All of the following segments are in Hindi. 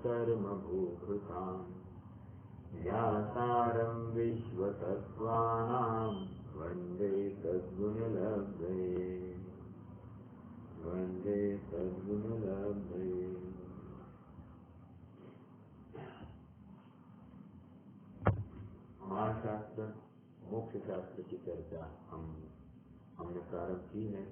कर्म भूभृताम् व्यासारं विश्वतत्त्वानां वन्दे सद्गुणलब्धये वन्दे सद्गुणलब्धये। महाशास्त्र मोक्ष शास्त्र की चर्चा हमने प्रारंभ की है।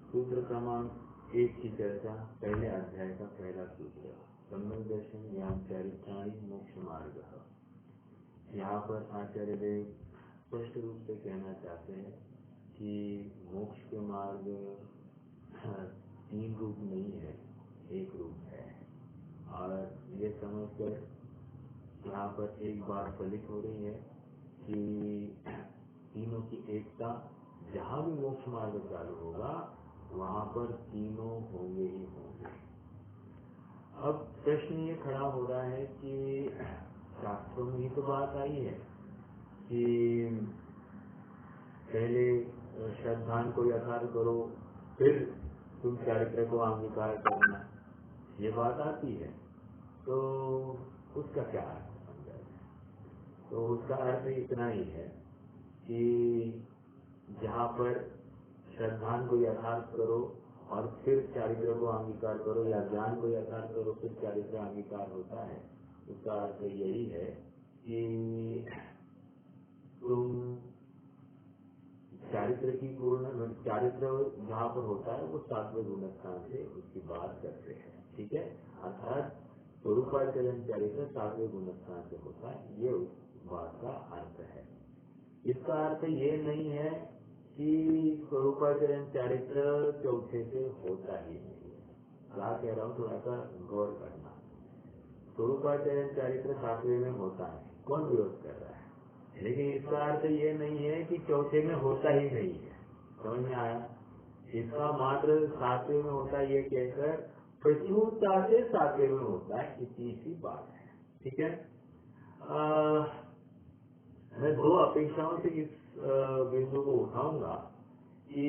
सूत्र क्रमांक 1 की चर्चा, पहले अध्याय का पहला सूत्र, सम्यक दर्शन ज्ञान चारित्राणि मोक्ष मार्ग। यहाँ पर आचार्य देव स्पष्ट रूप से कहना चाहते हैं कि मोक्ष के मार्ग 3 रूप नहीं है, एक रूप है। और ये समझकर यहाँ पर एक बात फलित हो रही है कि तीनों की एकता, जहाँ भी मोक्ष मार्ग चालू होगा वहाँ पर तीनों होंगे ही होंगे। अब प्रश्न ये खड़ा हो रहा है कि शास्त्रों में ही तो बात आई है कि पहले श्रद्धान को यथार्थ करो, फिर तुम चारित्र को अंगीकार करना, ये बात आती है। तो उसका क्या अर्थ समझा जाए? तो उसका अर्थ इतना ही है कि जहाँ पर श्रद्धान को यथार्थ करो और फिर चारित्र को अंगीकार करो, या ज्ञान को यथार्थ करो फिर चारित्र अंगीकार होता है, उसका अर्थ यही है कि तुम चारित्र की पूर्ण चारित्र जहाँ पर होता है वो 7वें गुणस्थान से उसकी बात करते हैं, ठीक है। अर्थात स्वरूपाचरण चारित्र 7वें गुणस्थान से होता है, ये उस बात का अर्थ है। इसका अर्थ ये नहीं है कि स्वरूपाचरण चारित्र चौथे से होता ही नहीं है। क्या कह रहा हूँ, थोड़ा सा गौर करना। स्वरूपाचरण चारित्र 7वें में होता है, कौन विरोध कर रहा है? लेकिन इसका अर्थ ये नहीं है कि चौथे में होता ही नहीं है। समझ में आया? इसका मात्र 7वें में होता है ये कहकर प्रचुरता से 7वें में होता है, इतनी सी बात है, ठीक है। मैं 2 अपेक्षाओं से इस बिंदु को उठाऊंगा कि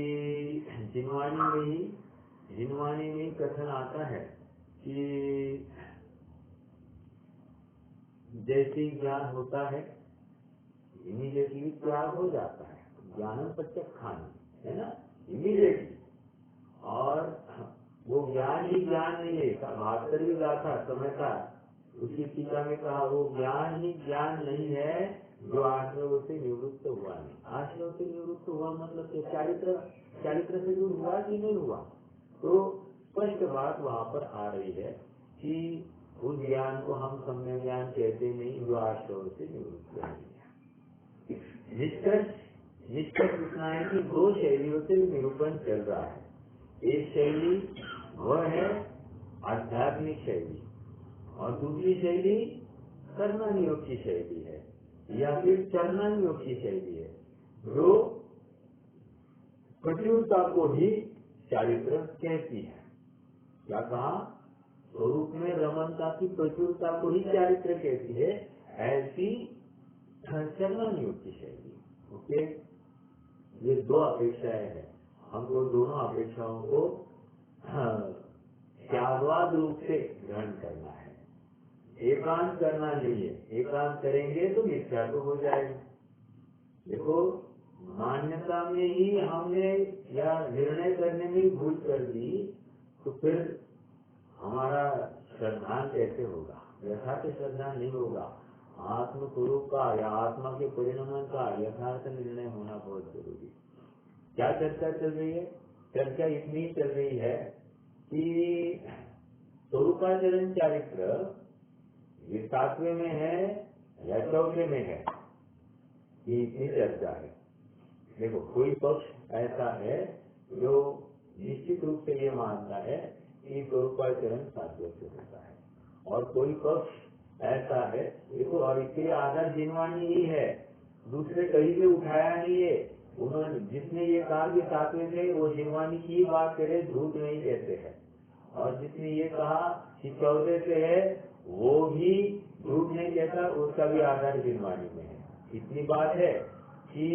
जिनवानी में कथन आता है कि जैसे ज्ञान होता है इमीडिएटली त्याग हो जाता है, ज्ञानम प्रत्यक्षानि, है ना, इमीडिएटली। और वो ज्ञान ही ज्ञान नहीं है, भास्कर भी गाथा समय था, उसकी टीका में कहा वो ज्ञान ही ज्ञान नहीं है जो आश्रयों से निवृत्त हुआ नहीं। आश्रयों से निवृत्त हुआ मतलब कि चारित्र से दूर हुआ कि नहीं हुआ? तो स्पष्ट बात वहाँ पर आ रही है कि उस ज्ञान को हम सम्यक ज्ञान कहते नहीं जो आश्रयों से निवृत्त नहीं है। निष्कर्ष इतना है कि 2 शैलियों से निरूपण चल रहा है। एक शैली वह है आध्यात्मिक शैली और दूसरी शैली कर्मण योग की शैली है, या फिर चरणन योग की शैली है, जो प्रचुरता को ही चारित्र कहती है। क्या कहा? स्वरूप में रमणता की प्रचुरता को ही चारित्र कहती है, ऐसी चरणन योग की शैली। ओके, ये 2 अपेक्षाएं हैं। हमको दोनों अपेक्षाओं को त्यागवाद रूप से ग्रहण करना है, एकांत करना नहीं है। एकांत करेंगे तो मिथ्या तो हो जाएगा। देखो, मान्यता में ही हमने या निर्णय करने में भूल कर दी तो फिर हमारा श्रद्धान कैसे होगा? यथार्थ श्रद्धा नहीं होगा। आत्म स्वरूप का या आत्मा के परिणमन का यथार्थ निर्णय होना बहुत जरूरी। क्या चर्चा चल रही है? चर्चा इतनी चल रही है कि स्वरूपाचरण चारित्र ये 7वें में है या 4थे में है, ये इतनी चर्चा है। देखो, कोई पक्ष ऐसा है जो निश्चित रूप से ये मानता है कि स्वरूपाचरण 7वें से होता है, और कोई पक्ष ऐसा है, देखो, और इसके आधार जिनवानी ही है, दूसरे कहीं से उठाया नहीं है। उन्होंने जिसने ये कहा कि 7वें में वो जिनवानी की बात करे, झूठ नहीं कहते हैं, और जिसने ये कहा कि 14 से है वो भी झूठ नहीं कहता, उसका भी आधार जिनवानी में है। इतनी बात है कि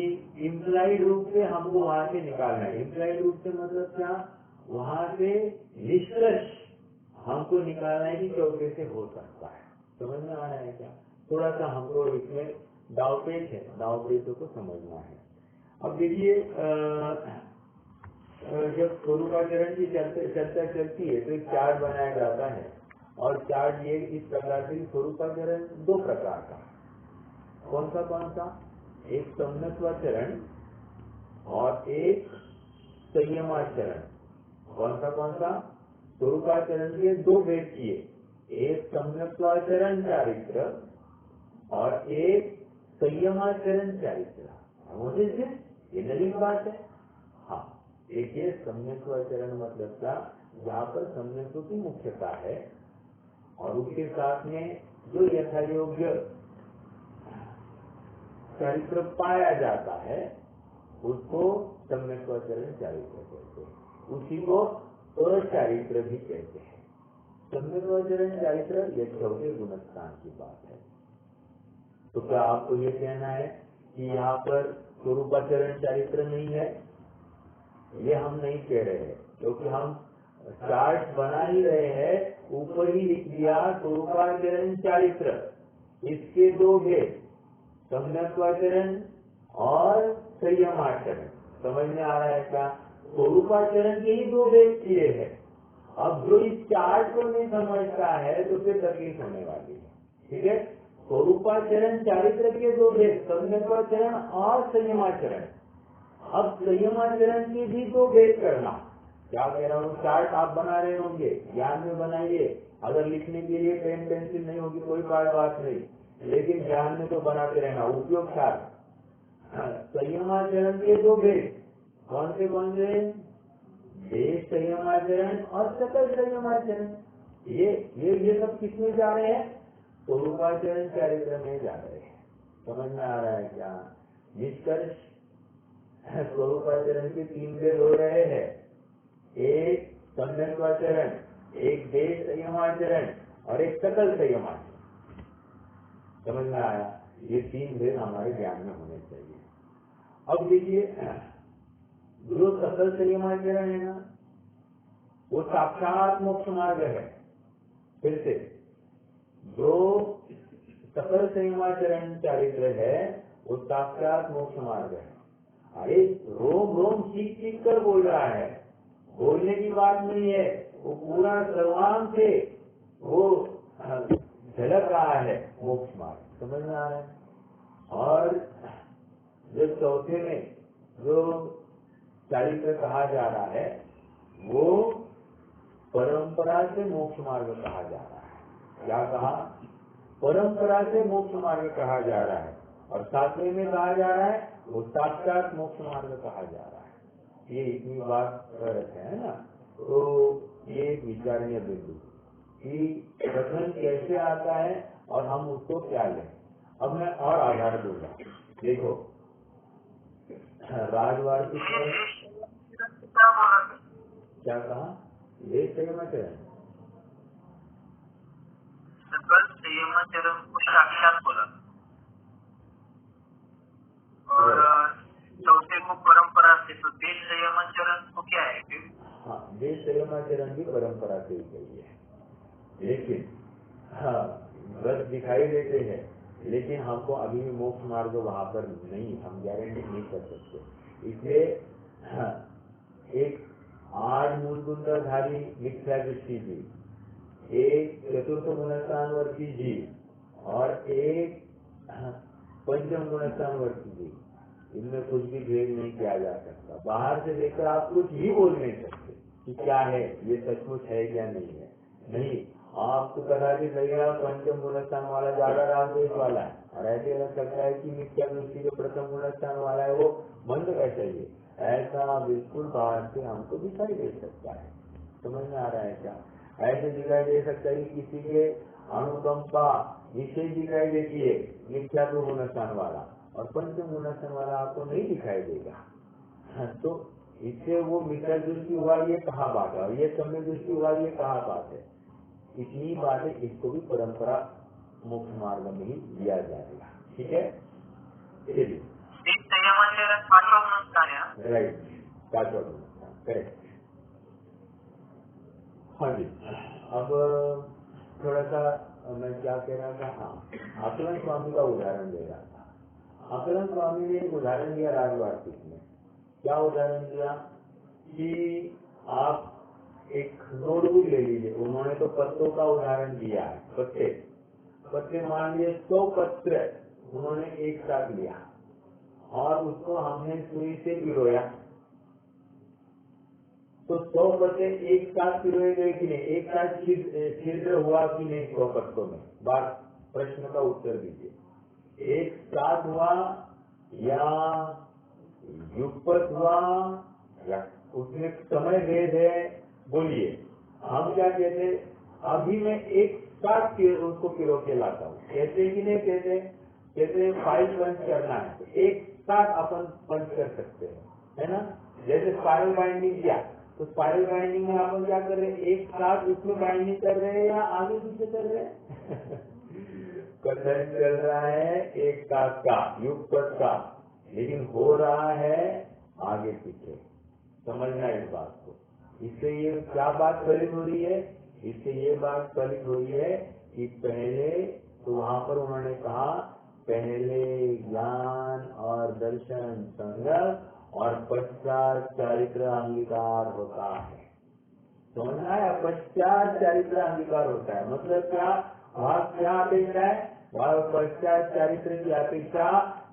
इम्प्लाइड रूप से हमको वहां से निकालना है। इम्प्लाइड रूप से मतलब क्या? वहां से निष्कर्ष हमको निकालना है कि चौथे से हो सकता है। समझ में आ रहा है क्या? थोड़ा सा हमको इसमें दावपेच है, दावपेचों को समझना है। अब देखिए जब स्वरूपाचरण की चर्चा चलती है तो एक चार्ट बनाया जाता है और चार्ट ये इस प्रकार से स्वरूपाचरण दो प्रकार का। कौन सा? एक सम्यक्त्वाचरण और एक संयमाचरण। कौन सा? स्वरूपाचरण के दो भेद किए, एक सम्यक्त्वाचरण चारित्र और एक संयमाचरण चारित्र। ये नई बात है। हाँ, देखिए सम्यक्त्वाचरण मतलब क्या, जहाँ पर सम्यक्त्व की मुख्यता है और उसके साथ में जो यथायोग्य चारित्र पाया जाता है उसको सम्यक्त्वाचरण चारित्र कहते हैं। उसी को अचारित्र भी कहते हैं। सम्यक्त्वाचरण चारित्र ये चौथे गुणस्थान की बात है। तो क्या आपको ये कहना है कि यहाँ पर स्वरूपाचरण चारित्र नहीं है? ये हम नहीं कह रहे हैं, क्योंकि हम चार्ट बना ही रहे हैं, ऊपर ही लिख दिया स्वरूपाचरण चारित्र, इसके दो भेद, सम्यक्त्वाचरण और संयमाचरण। समझ में आ रहा है क्या? स्वरूपाचरण के ही दो भेद किए हैं। अब जो इस चार्ट को नहीं समझता है तो फिर तकलीफ होने वाली है। ठीक है, स्वरूपाचरण चारित्र के दो भेद, सम्यक्त्वाचरण और संयमाचरण। अब संयमाचरण के भी दो भेद करना। क्या कह रहा हूँ, चार्ट आप बना रहे होंगे, ज्ञान में बनाइए। अगर लिखने के लिए पेन पेंसिल नहीं होगी कोई बात नहीं, लेकिन ज्ञान में तो बनाते रहना। उपयोग चार्ट। संयमाचरण के दो भेद कौन से? देश संयमाचरण और सकल संयमाचरण। ये सब किसमें जा रहे हैं? स्वरूपाचरण चारित्र में जा रहे हैं। समझ में आ रहा है क्या? निष्कर्ष, स्वरूपाचरण के तीन भेद हो रहे हैं, एक सम्यक्त्वाचरण, एक देश संयमाचरण और एक सकल संयमाचरण। समझ में आया? ये तीन भेद हमारे ज्ञान में होने चाहिए। अब देखिए, जो सकल संयमाचरण है ना, वो साक्षात मोक्ष मार्ग है। फिर से, जो सकल संयमाचरण चारित्र है वो साक्षात मोक्ष मार्ग है। अरे रोम रोम चीख कर बोल रहा है, बोलने की बात नहीं है, वो पूरा सर्वांग से वो झलक रहा है मोक्ष मार्ग। समझ में आ रहा है? और जो चौथे में जो चारित्र कहा जा रहा है वो परंपरा से मोक्ष मार्ग कहा जा रहा है। क्या कहा? परंपरा से मोक्ष मार्ग कहा जा रहा है। और सातवें में कहा जा रहा है वो साक्षात मोक्ष मार्ग कहा जा रहा है। ये इतनी बात है ना। तो ये एक विचारणीय बिंदु कि कथन कैसे आता है और हम उसको क्या लें। अब मैं और आधार दूंगा। देखो, राजवाड़ी क्या कहा? देश संयमाचरण, सकल संयमाचरण को साक्षात बोला और चौथे को परंपरा से। तो देश संयमाचरण को क्या है? हाँ, देश संयमाचरण भी परंपरा से ही गई है, लेकिन हाँ व्रत दिखाई देते हैं, लेकिन हमको अभी भी मोक्ष मार्ग वहां पर नहीं, हम गारंटी नहीं कर सकते। इसलिए हाँ, एक 8 मूल गुणधारी मिथ्या दृष्टि जी, एक चतुर्थ गुणस्थानवर्ती जी और एक पंचम गुणस्थानवर्ती जी, इनमें कुछ भी भेद नहीं किया जा सकता। बाहर से देखकर आप कुछ भी बोल नहीं सकते कि क्या है, ये सचमुच है क्या नहीं है। नहीं, आपको कदाचित लगेगा पंचम गुणस्थान वाला ज्यादा राजदेश वाला है, और ऐसे लग सकता है कि मिथ्या दृष्टि जो प्रथम गुणस्थान वाला है वो बंद कर चाहिए। ऐसा बिल्कुल बाहर से हमको दिखाई दे सकता है। समझ में आ रहा है क्या? ऐसे दिखाई दे सकता है कि किसी के अनुकंपा विशेष दिखाई देती है मिथ्या दो गुणस्थान वाला, और पंचम गुणस्थान वाला आपको नहीं दिखाई देगा। तो इससे वो मिथ्या दृष्टि हुआ, ये कहा बात है, और ये सम्य दृष्टि हुआ, ये कहा बात है। इतनी बात है, इसको भी परंपरा मोक्ष मार्ग में ही दिया जाएगा। ठीक है, राइट, पांचवा गुणस्थान, करेक्ट। हाँ जी, अब थोड़ा सा मैं क्या कह रहा था, हाँ आकलन स्वामी का उदाहरण दे रहा था। आकलन स्वामी ने एक उदाहरण दिया राजवार्तिक में। क्या उदाहरण दिया कि आप एक नोटबुक ले लीजिए। उन्होंने तो पत्तों का उदाहरण दिया है, पत्ते मान लीजिए 100 पत्र उन्होंने एक साथ लिया और उसको हमने सुई से पिरोया, तो 100 पत्ते एक साथ पिरोए गए कि नहीं, एक साथ छिद्र हुआ कि नहीं 100 पत्तों में? बात प्रश्न का उत्तर दीजिए। एक साथ हुआ या युगपत हुआ या उसमें समय भेद है? बोलिए। हम क्या कहते, अभी मैं एक साथ उसको पिरो के लाता हूँ, कहते कि नहीं कहते? कहते फाइल पंच करना है तो एक साथ अपन पंच कर सकते हैं, है ना? जैसे स्पाइरल बाइंडिंग किया तो स्पाइरल बाइंडिंग में अपन क्या कर रहे हैं, एक साथ उसमें बाइंडिंग कर रहे हैं या आगे पीछे कर रहे हैं? कथन चल रहा है एक साथ का, युगपत का, लेकिन हो रहा है आगे पीछे। समझना इस बात को। इससे ये क्या बात फलित हो रही है? इससे ये बात फलित हो रही है कि पहले तो वहां पर उन्होंने कहा पहले ज्ञान और दर्शन संगत और पश्चात चारित्र अंगीकार होता है। समझना है? पश्चात चारित्र अंगीकार होता है मतलब क्या? वहां क्या अपेक्षा है? वह पश्चात चारित्र की अपेक्षा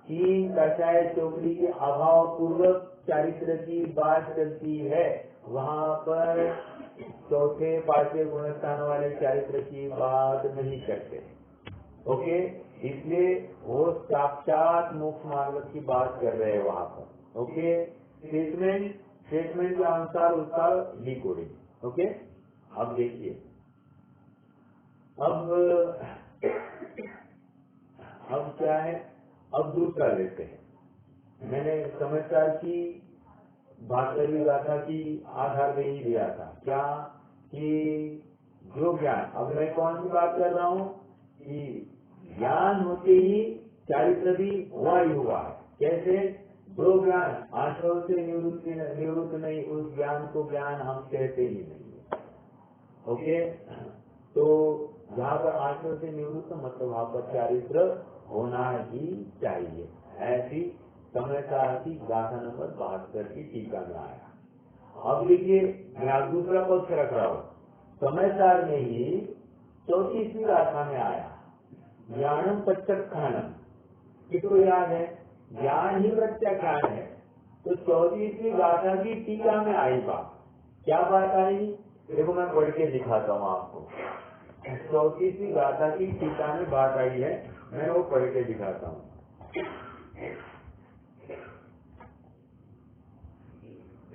तीन कषाय चौकड़ी के अभाव पूर्वक चारित्र की बात चलती है। वहाँ पर चौथे पांचवें गुणस्थान वाले चारित्र की बात नहीं करते। ओके, इसलिए वो साक्षात मोक्ष मार्ग की बात कर रहे हैं वहाँ पर। ओके, स्टेटमेंट के अनुसार उसका डिकोडिंग। ओके, अब देखिए, अब क्या है? अब दूसरा लेते हैं। मैंने समझदार की भास्करी गाथा की आधार में ही दिया था क्या कि जो ज्ञान, अब मैं कौन सी बात कर रहा हूँ कि ज्ञान होते ही चारित्र भी हुआ ही हुआ है। कैसे? जो ज्ञान आश्रव से निवृत्त नहीं, उस ज्ञान को ज्ञान हम कहते ही नहीं है। ओके, तो यहाँ पर आश्रव से निवृत्त मतलब वहाँ पर चारित्र होना ही चाहिए। ऐसी समझदार की गाथा नंबर 72 की टीका में आया। अब देखिए, मैं आप दूसरा पक्ष रख रहा हूँ। समझदार में ही 34वीं गाथा में आया ज्ञानम प्रत्यक्षानम। किसको याद है? ज्ञान ही प्रत्यक्षान है। तो 34वीं गाथा की टीका में आई बात, क्या बात आई? देखो मैं पढ़ के दिखाता हूँ आपको। 34वीं गाथा की टीका में बात आई है, मैं वो पढ़ के दिखाता हूँ।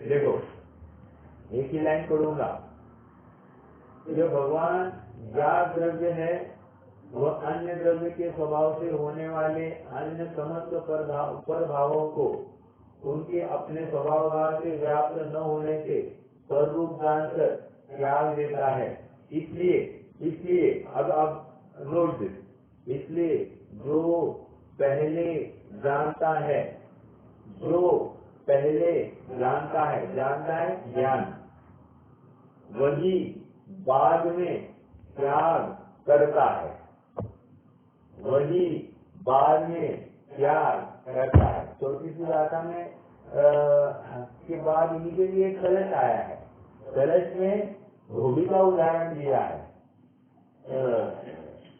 देखो, एक ही लाइन पढ़ूंगा। जो भगवान ज्ञात द्रव्य है वह अन्य द्रव्य के स्वभाव से होने वाले अन्य समस्त परभावों को उनके अपने स्वभाव से व्याप्त न होने से स्वरूप जानकर त्याग देता है। इसलिए अब नोट दिस, इसलिए जो पहले जानता है जानता है ज्ञान, वही बाद में त्याग करता है। चौथी गाथा में के बाद इमीडिएटली एक कलश आया है। कलश में धोबी का उदाहरण दिया है।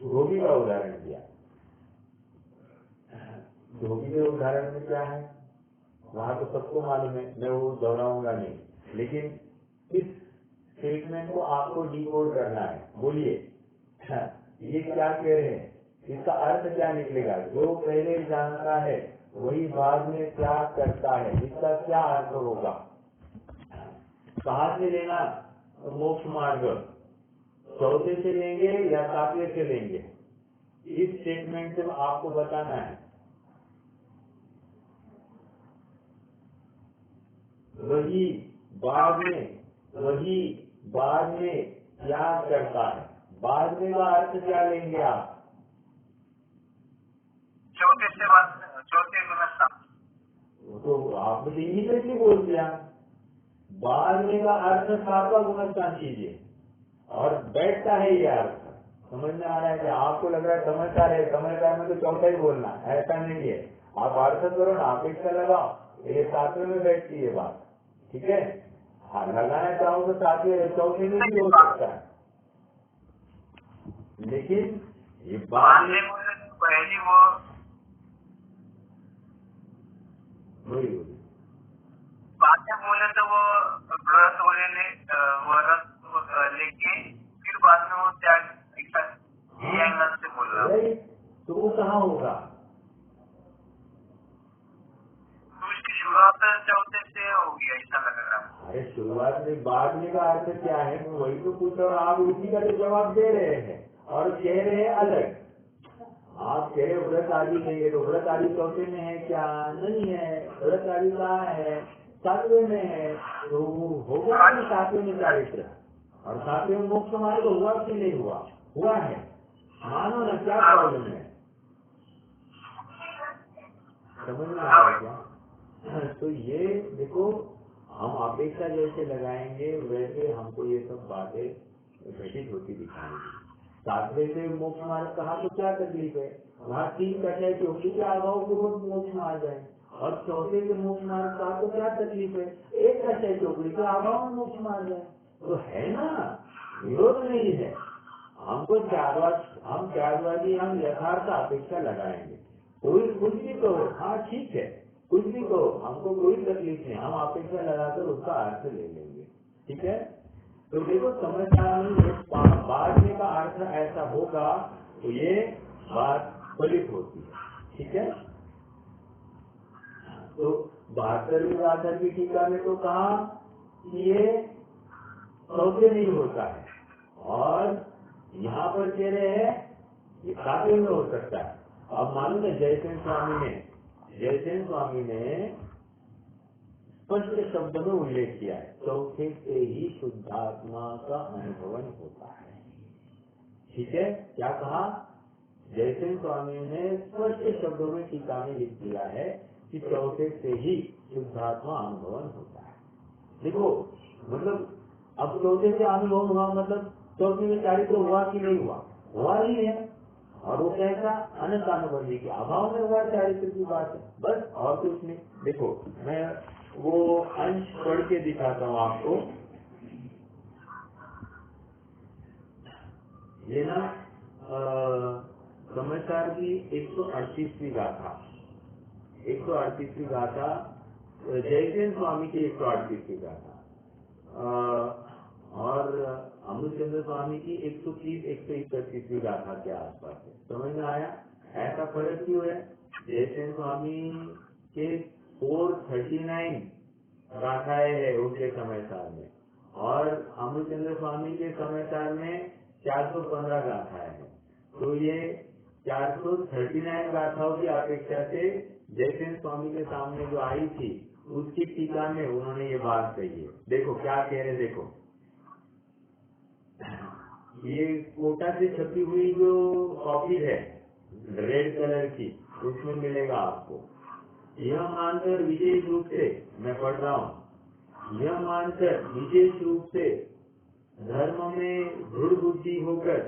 धोबी के उदाहरण में क्या है वहाँ तो सबको मालूम है, मैं वो दोहराऊंगा नहीं, लेकिन इस स्टेटमेंट को आपको डिकोड करना है। बोलिए, ये क्या कह रहे हैं? इसका अर्थ क्या निकलेगा? जो पहले जानता है वही बाद में त्याग करता है। इसका क्या अर्थ होगा? कहाँ से लेना मोक्ष मार्ग? चौथे से लेंगे या सातवें से लेंगे? इस स्टेटमेंट से आपको बताना है। वही बाद में क्या करता है? बाद में का अर्थ क्या लेंगे आप? चौथे गुणस्थान। तो आपने इमीडिएटली बोल दिया। बाद में का अर्थ 7वां गुणस्थान कीजिए। और बैठता है ये अर्थ। समझ में आ रहा है कि आपको लग रहा है समझदार है, समझदार में तो चौथा ही बोलना, ऐसा नहीं है। आप अर्थ करो ना, अपेक्षा लगाओ, ये सातवें में बैठती है बात, ठीक है। हाँ, लगाना चाहो तो सातवें चौथे में भी हो सकता है, लेकिन ये बात पहली वो वही बातें बोले तो वो व्रत लेके फिर बाद में वो त्याग एंगल से बोल रहा है, तो वो कहाँ होगा? तो उसकी शुरुआत चौथे से होगी ऐसा लग रहा है। अरे शुरुआत में बाद में का अर्थ क्या है, मैं वही तो पूछ रहा हूँ। आप उसी का तो जवाब दे रहे हैं और कह रहे हैं अलग। आप कह रहे व्रत आदि नहीं है, तो व्रत आदि चौथे में है क्या? नहीं है, व्रत आदि कहाँ है? सातवें में है। तो होगा नहीं सातवें में चारित्र, और सातवें में मोक्ष मार्ग हुआ कि नहीं हुआ? हुआ है, मानो ना, क्या प्रॉब्लम है? समझ में आ रहा क्या? तो ये देखो, हम अपेक्षा जैसे लगाएंगे वैसे हमको ये सब बातें घटित होती दिखाएंगी। सातवें से मोक्ष मार्ग कहा तो क्या तकलीफ है? वहाँ 3 कटाई चौकी के अभाव पूर्वक मोक्ष मार्ग है, और चौथे से मोक्ष मार्ग कहा तो क्या तकलीफ है? 1 कटाई चौकड़ी के अभाव में मोक्ष मार्ग है, तो है ना, विरोध नहीं है। हमको हम त्यागवादी, हम यथार्थ अपेक्षा लगाएंगे। कोई कुछ भी कहो, हाँ ठीक है, कुछ भी कहो, हमको कोई तकलीफ नहीं, हम अपेक्षा लगाकर उसका अर्थ ले लेंगे, ठीक है। तो देखो समझदार बाद में का अर्थ ऐसा होगा तो ये बात फलित होती है, ठीक है। तो 72वीं गाथा की टीका में तो कहा कि ये चौथे नहीं होता है, और यहाँ पर कह रहे हैं ये सातवें में हो सकता है। अब मालूम है जयसेन स्वामी ने स्पष्ट शब्द में उल्लेख किया है, चौथे से ही शुद्धात्मा का अनुभवन होता है, ठीक है। क्या कहा? जयसेन स्वामी ने स्पष्ट शब्दों में टीका में लिख दिया है कि चौथे से ही शुद्धात्मा अनुभवन होता है। देखो मतलब अब चौथे से अनुभव हुआ, मतलब चौथे में चारित्र हुआ कि नहीं हुआ? हुआ ही है, और वो कैसा? अनंत अनुबंधी के अभाव में हुआ चारित्र की बात है, बस और कुछ नहीं। देखो मैं वो अंश पढ़ के दिखाता हूँ आपको। ये ना समाचार की 138वीं गाथा, 138वीं गाथा, जयसेन स्वामी की 138वीं गाथा, और अमृतचंद्र स्वामी की 130-131वीं गाथा के आसपास है। समझ में आया? ऐसा फर्क क्यों है? जयसेन स्वामी के 439 गाथाएं है उनके समाचार में, और अमृतचंद्र स्वामी के समाचार में 415 गाथाएं हैं। तो ये 439 गाथाओं की अपेक्षा से जयसेन स्वामी के सामने जो आई थी उसकी टीका में उन्होंने ये बात कही है। देखो क्या कह रहे, देखो ये कोटा से छपी हुई जो कॉपी है रेड कलर की, उसमें मिलेगा आपको। यह मानकर विशेष रूप से, मैं पढ़ रहा हूँ, यह मानकर विशेष रूप से धर्म में दृढ़ बुद्धि होकर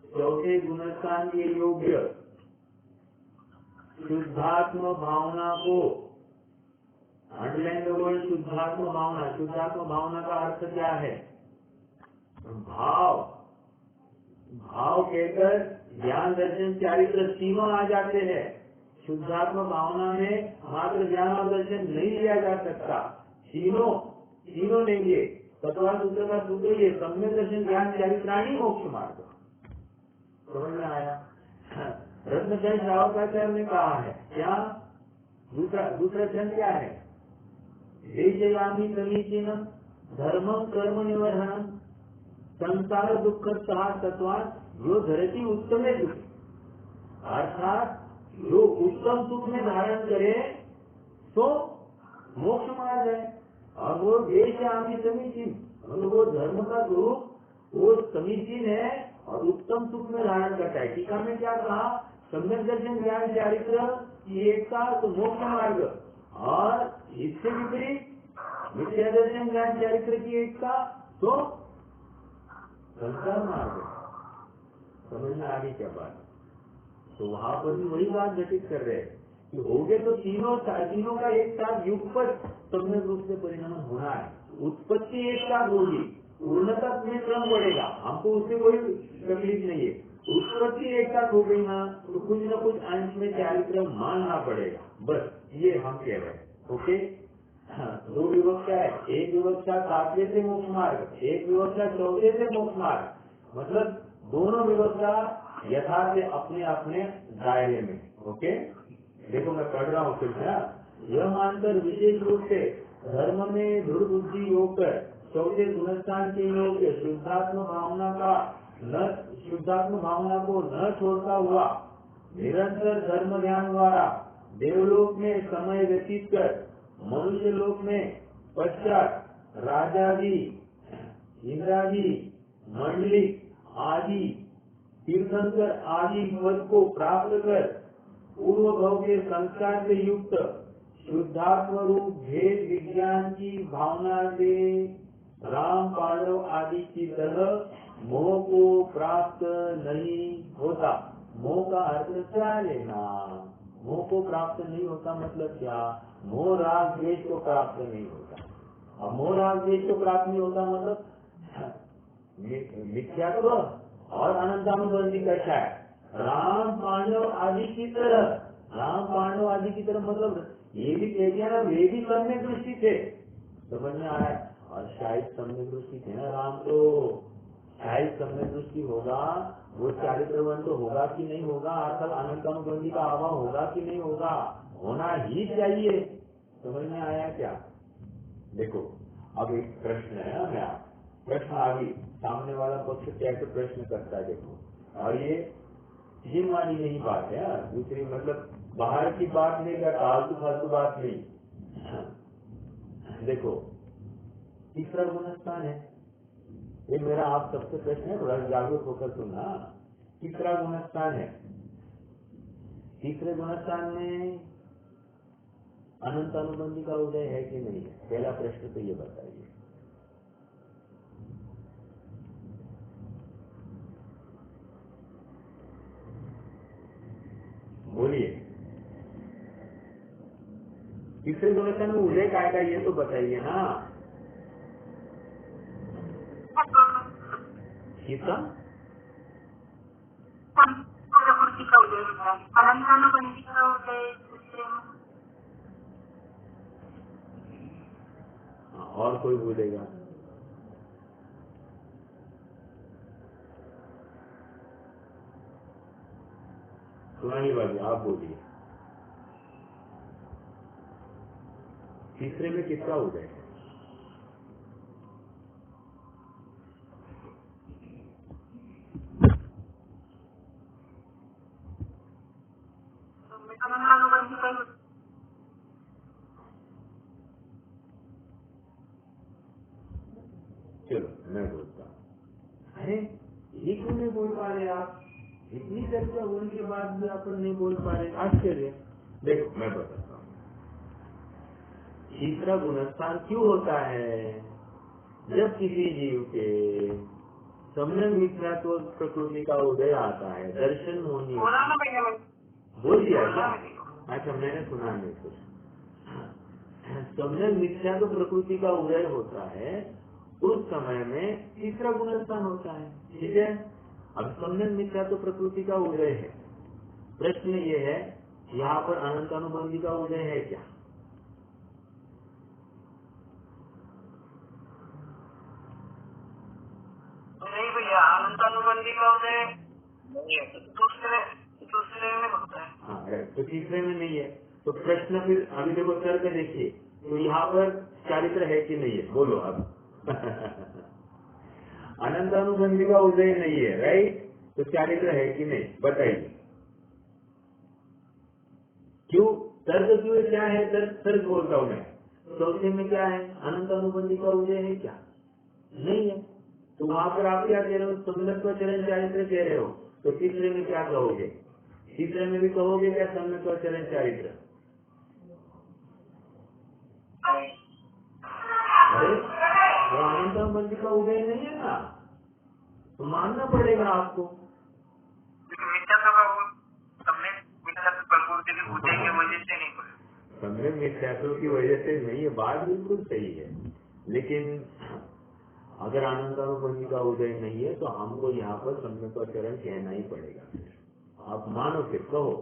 चौथे गुणस्थान के योग्य शुद्धात्म भावना को, अंडरलाइन द वर्ड शुद्धात्म भावना। शुद्धात्म भावना का अर्थ क्या है? भाव कहकर ज्ञान दर्शन चारित्र तीनों आ जाते हैं। शुद्धात्म भावना में मात्र ज्ञान और दर्शन नहीं लिया जा सकता, तीनों लेंगे। तत्वार सूत्र का सूत्र ये सम्यक दर्शन ज्ञान चारित्राणी मोक्ष मार्ग। समझ में आया? रत्नचंद श्रावकाचार्य ने कहा है क्या? दूसरा चंद क्या है? देशयामी समीचीनम धर्मम कर्म निवर्हनम संसार दुख तत्वात् जो धरती उत्तम दुख, अर्थात जो उत्तम सुख में धारण करे तो मोक्ष मार्ग है। और वो देशयामी समीचीन, मतलब वो धर्म का स्वरूप वो समीचीन है और उत्तम सुख में धारण करता है। टीका में क्या कहा? सम्यक दर्शन ज्ञान चारित्र की एकता तो मोक्ष मार्ग, और इससे विपरीत मिथ्या दर्शन ज्ञान चारित्र की एकता तो संसार मार्ग, समझ में आ गई क्या बात? तो वहां पर भी वही बात घटित कर रहे हैं कि हो गए तो तीनों का एक साथ युगपत सम्यक रूप से परिणाम होना है। उत्पत्ति एक साथ होगी, पूर्णता में क्रम बढ़ेगा, हमको उससे कोई तकलीफ नहीं है। उत्पत्ति एक साथ हो गई ना तो कुछ न कुछ अंश में चारित्र मानना पड़ेगा, बस ये हम कह रहे हैं। ओके, दो विवक्षा है, एक विवक्षा 7वें से मोक्ष मार्ग, एक विवक्षा 14 से मोक्ष मार्ग, मतलब दोनों विवक्षा यथार्थ से अपने अपने दायरे में। ओके, देखो मैं पढ़ रहा हूँ फिर से। यह मानकर विशेष रूप से धर्म में दुर्बुद्धि योग कर चौथे गुणस्थान के योग शुद्धात्म भावना को न छोड़ता हुआ निरंतर धर्म ध्यान द्वारा देवलोक में समय व्यतीत कर मनुष्य लोक में पश्चात राजादि, इंद्रादि, मंडलिक आदि, तीर्थंकर आदि पद को प्राप्त कर पूर्व भव के संस्कार से युक्त शुद्धात्म रूप भेद विज्ञान की भावना से राम पांडव आदि की तरह मोह को प्राप्त नहीं होता। मोह का अर्थ क्या लेना? मोह को प्राप्त नहीं होता मतलब क्या? मोह राग द्वेष को प्राप्त नहीं होता। अब मोह राग द्वेष को प्राप्त नहीं होता मतलब मिथ्यात्व और अनंतानुबंधी कैसा है? राम पांडव आदि की तरह, राम पांडव आदि की तरह मतलब ये भी कह दिया ना, वे भी सम्यक दृष्टि थे, समझ में आया? और शायद सम्यक दृष्टि थे ना राम, तो शायद सम्यक दृष्टि होगा, वो चारित्रवन तो होगा कि नहीं होगा, अर्थात अनंतानुबंधी का अभाव होगा कि नहीं होगा, होना ही चाहिए। समझ में आया क्या? देखो अब एक प्रश्न है ना, मैं प्रश्न आगे सामने वाला पक्ष कैसे प्रश्न करता है देखो, और ये जिन वाली नहीं बात है, दूसरी मतलब बाहर की बात नहीं का फालतू फालतू बात नहीं। देखो तीसरा गुणस्थान है, ये मेरा आप सबसे प्रश्न है, थोड़ा जागरूक होकर सुनना। तीसरा गुणस्थान है, तीसरे गुणस्थान में अनंत अनुबंधी का उदय है कि नहीं है? पहला प्रश्न तो ये बताइए। बोलिए, तीसरे गुणस्थान में उदय का आएगा ये तो बताइए ना। किसका? प्रकृति का उदय होता है, अनंतानुबंधी का उदय दूसरे में। और कोई बोलेगा? सुनाई वाली आप बोलिए, तीसरे में किसका उदय है? अनंतानुबंधी का चलो मैं बोलता हूँ। अरे ये क्यों नहीं बोल पा रहे आप? इतनी चर्चा होने के बाद भी आप नहीं बोल पा रहे, आश्चर्य। देखो मैं बताता हूँ, तीसरा गुणस्थान क्यों होता है? जब किसी जीव के सम्यक मिथ्यात्व प्रकृति का उदय आता है, दर्शन होनी, बोल दिया क्या? अच्छा मैंने सुना नहीं कुछ। सम्यक मिथ्यात्व प्रकृति का उदय होता है, उस समय में तीसरा गुणस्थान होता है, ठीक है? अब सम्यक मिथ्यात्व प्रकृति का उदय है, प्रश्न ये है यहाँ पर अनंतानुबंधी का उदय है क्या? नहीं भैया, अनंतानुबंधी का उदय नहीं है, दूसरे में होता है। हाँ, तो तीसरे में नहीं है, तो प्रश्न फिर अभी देखो तर्क देखिए, तो यहाँ पर चारित्र है कि नहीं है? बोलो अब। अनंतानुबंधी का उदय नहीं है, राइट? तो चारित्र है कि नहीं बताइए? क्यों? तर्क क्यों? क्या है तर्क बोलता हूँ मैं। चौथे में क्या है? अनंतानुबंधी का उदय है क्या? नहीं है। तो वहां पर आप क्या कह रहे हो? सम्यक्त्व चरण चारित्र कह रहे हो, तो तीसरे में क्या कहोगे? तीसरे में भी कहोगे क्या सम्यक्त्व चरण चारित्र? अरे वो अनंतानुबंधी का उदय नहीं है ना, मानना पड़ेगा आपको। सम्यक मिथ्यात्व की वजह से नहीं है, बात बिल्कुल सही है, लेकिन अगर अनंतानुबंधी का उदय नहीं है तो हमको यहाँ पर सम्यक्वाचरण कहना ही पड़ेगा। आप मानो फिर कहो,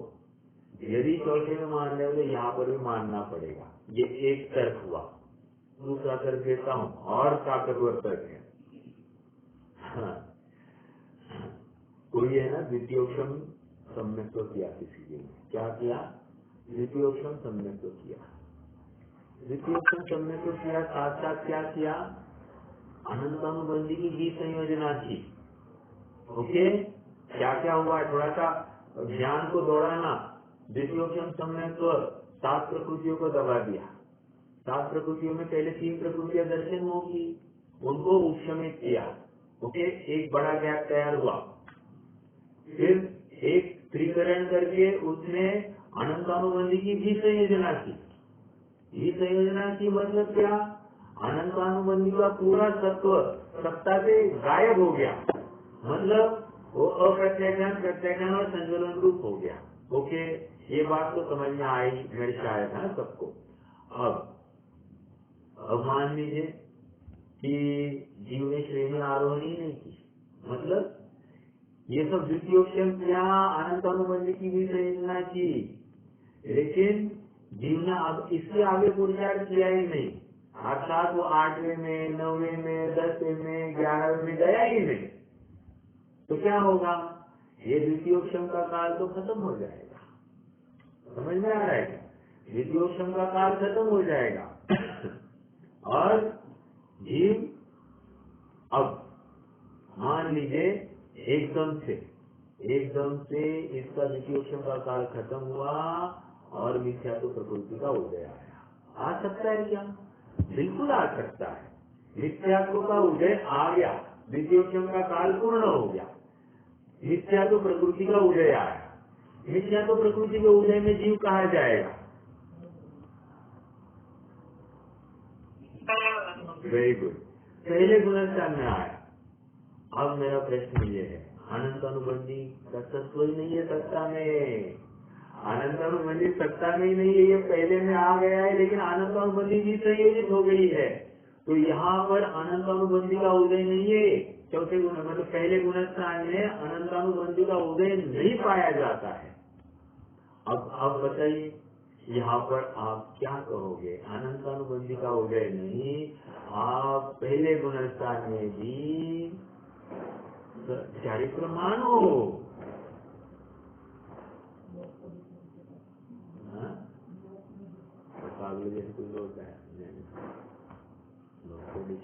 यदि चौथे में मान रहे हो तो यहाँ पर भी मानना पड़ेगा। ये एक तर्क हुआ, दूसरा तर्क देता हूँ और ताकतवर तर्क है। हाँ। कोई है ना द्वितीयोक्षम सम्यक्त्व किया, किसी ने क्या किया, द्वितीयोक्षम सम्यक्त्व किया। द्वितीयोक्षम सम्यक्त्व किया, साथ साथ क्या किया, अनंतानुबंधी की बीज संयोजना की। ओके, क्या क्या हुआ, थोड़ा सा ज्ञान को दौड़ाना। द्वितीयोक्षम सम्यक्त्व 7 प्रकृतियों को दबा दिया। 7 प्रकृतियों में पहले 3 प्रकृतियां दर्शन होगी, उनको उपशमित किया। ओके, एक बड़ा गैप तैयार हुआ। फिर एक त्रिकरण करके उसने अनंतानुबंधी की भी संयोजना की। ये संयोजना की मतलब क्या, अनंतानुबंधी का पूरा सत्व सत्ता से गायब हो गया, मतलब वो अप्रत्याख्यान प्रत्याख्यान और संचलन रूप हो गया। ओके, ये बात तो समझ में आई मेरे शायद है सबको। अब मान लीजिए कि जीव ने श्रेणी आरोहण ही नहीं की, मतलब ये सब द्वितीयोक्षम किया, अनंतानुबंधी की भी संयोजना की, लेकिन जीव ने अब इससे आगे पुरुषार्थ किया ही नहीं, अर्थात वो 8वें में, 9वें में, 10वें में, 11वें में गया ही नहीं। तो क्या होगा, ये द्वितीयोक्षम का काल तो खत्म हो जाएगा। समझ में आ रहा है, द्वितीयोक्षम का काल खत्म हो जाएगा और जीव अब मान लीजिए एकदम से इसका द्वितीयोक्षम का काल खत्म हुआ और मिथ्यात्व प्रकृति का उदय आया। आ सकता है क्या, बिल्कुल आ सकता है। मिथ्यात्व का उदय आ गया, द्वितीयोक्षम का काल पूर्ण हो गया, मिथ्यात्व प्रकृति का उदय आया। मिथ्यात्व प्रकृति के उदय में जीव कहा जाएगा, वेरी गुड, पहले गुणस्थान में आया। अब मेरा प्रश्न ये है, अनंतानुबंधी का तत्व ही नहीं है सत्ता में, अनंतानुबंधी सत्ता में ही नहीं है, ये पहले में आ गया है, लेकिन अनंतानुबंधी भी संयोजित हो गई है। तो यहाँ पर अनंतानुबंधी का उदय नहीं है, चौथे गुण मतलब पहले गुणस्थान में अनंतानुबंधी का उदय नहीं पाया जाता है। अब बताइए यहाँ पर आप क्या कहोगे, अनंतानुबंधी का उदय नहीं, आप पहले गुणस्थान में भी चारित्र मानो। जैसे कुछ होता है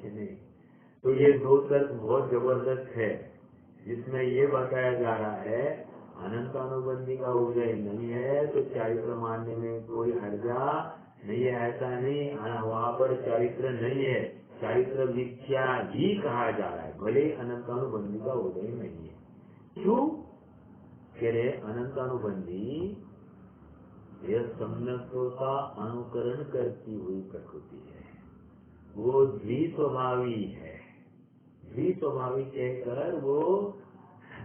नहीं। तो ये दो तर्क बहुत जबरदस्त है, जिसमें ये बताया जा रहा है अनंतानुबंधी का उदय नहीं है तो चारित्र मानने में कोई हर्जा नहीं है। ऐसा नहीं, वहाँ पर चारित्र नहीं है, चारित्र मिथ्या ही कहा जा रहा है, भले अनंतानुबंधी का उदय नहीं है। क्यों कह रहे, अनंतानुबंधी यह सम्यक्त्व का अनुकरण करती हुई प्रकृति है, वो द्विस्वभावी है। द्विस्वभावी कहकर वो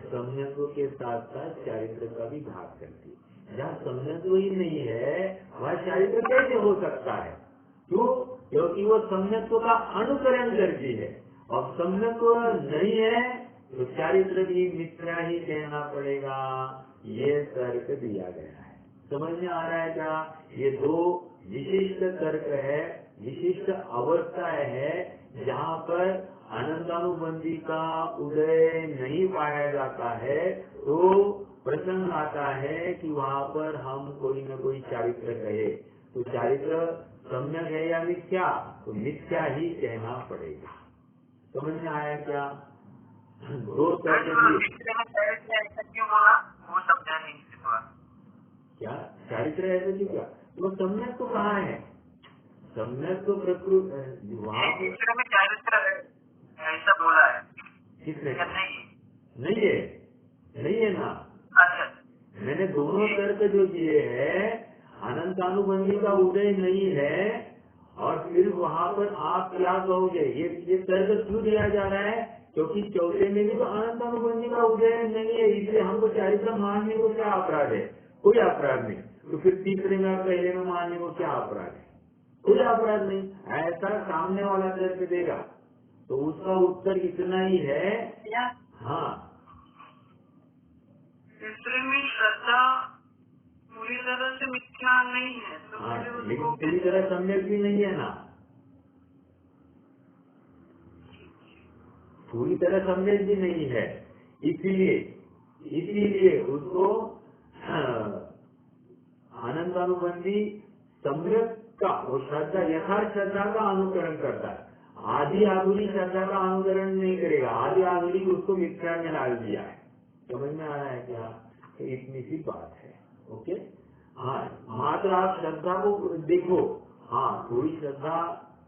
सम्यक्त्व के साथ साथ चारित्र का भी घात करती है। जहाँ सम्यक्त्व ही नहीं है वह चारित्र कैसे हो सकता है, क्यों, क्योंकि वो सम्यक्त्व का अनुकरण करती है, और सम्यक्त्व नहीं है तो चारित्र भी मिथ्या ही कहना पड़ेगा। ये तर्क दिया गया है, समझ में आ रहा है क्या। ये दो विशिष्ट तर्क है, विशिष्ट अवस्था है जहाँ पर अनंतानुबंधी का उदय नहीं पाया जाता है, तो प्रसंग आता है कि वहाँ पर हम कोई न कोई चारित्र कहे, तो चारित्र सम्यक है या मिथ्या, तो मिथ्या ही कहना पड़ेगा। समझ में आया क्या। दो तर्क क्यों बोला वो समझा नहीं क्या चारित्र ऐसा क्यों, क्या वो सम्यक तो कहाँ है, सम्यक तो प्रकृति वहाँ में चारित्र ऐसा बोला है, किसने, नहीं है ना। अच्छा, मैंने दोनों तर्क जो दिए हैं, अनंतानुबंधी का उदय नहीं है, और फिर वहाँ पर आप क्या कहोगे, ये तर्क क्यों दिया जा रहा है क्योंकि चौथे में भी तो अनंत अनुबंधी का उदय नहीं है, इसलिए हमको चारित्र मानने को क्या अपराध है? कोई अपराध नहीं। तो फिर तीसरे में और पहले में मानने को क्या अपराध है? कोई अपराध नहीं। ऐसा सामने वाला तर्क देगा तो उसका उत्तर इतना ही है। हाँ, तीसरे में श्रद्धा पूरी तरह से मिथ्या नहीं है, तो हाँ, फिर उसको लेकिन पूरी तरह सम्यक भी नहीं है ना, पूरी तरह सम्यक भी नहीं है। इसीलिए उसको अनंतानुबंधी सम्यक का, वो श्रद्धा यथार्थ श्रद्धा का अनुकरण करता है, आदि आधुनिक श्रद्धा का अनुकरण नहीं करेगा। आदि आधुनिक उसको मिथ्या में डाल दिया है। समझ में आ रहा है क्या? तो इतनी सी बात है। ओके, हाँ, मात्र आप श्रद्धा को देखो। हाँ, थोड़ी श्रद्धा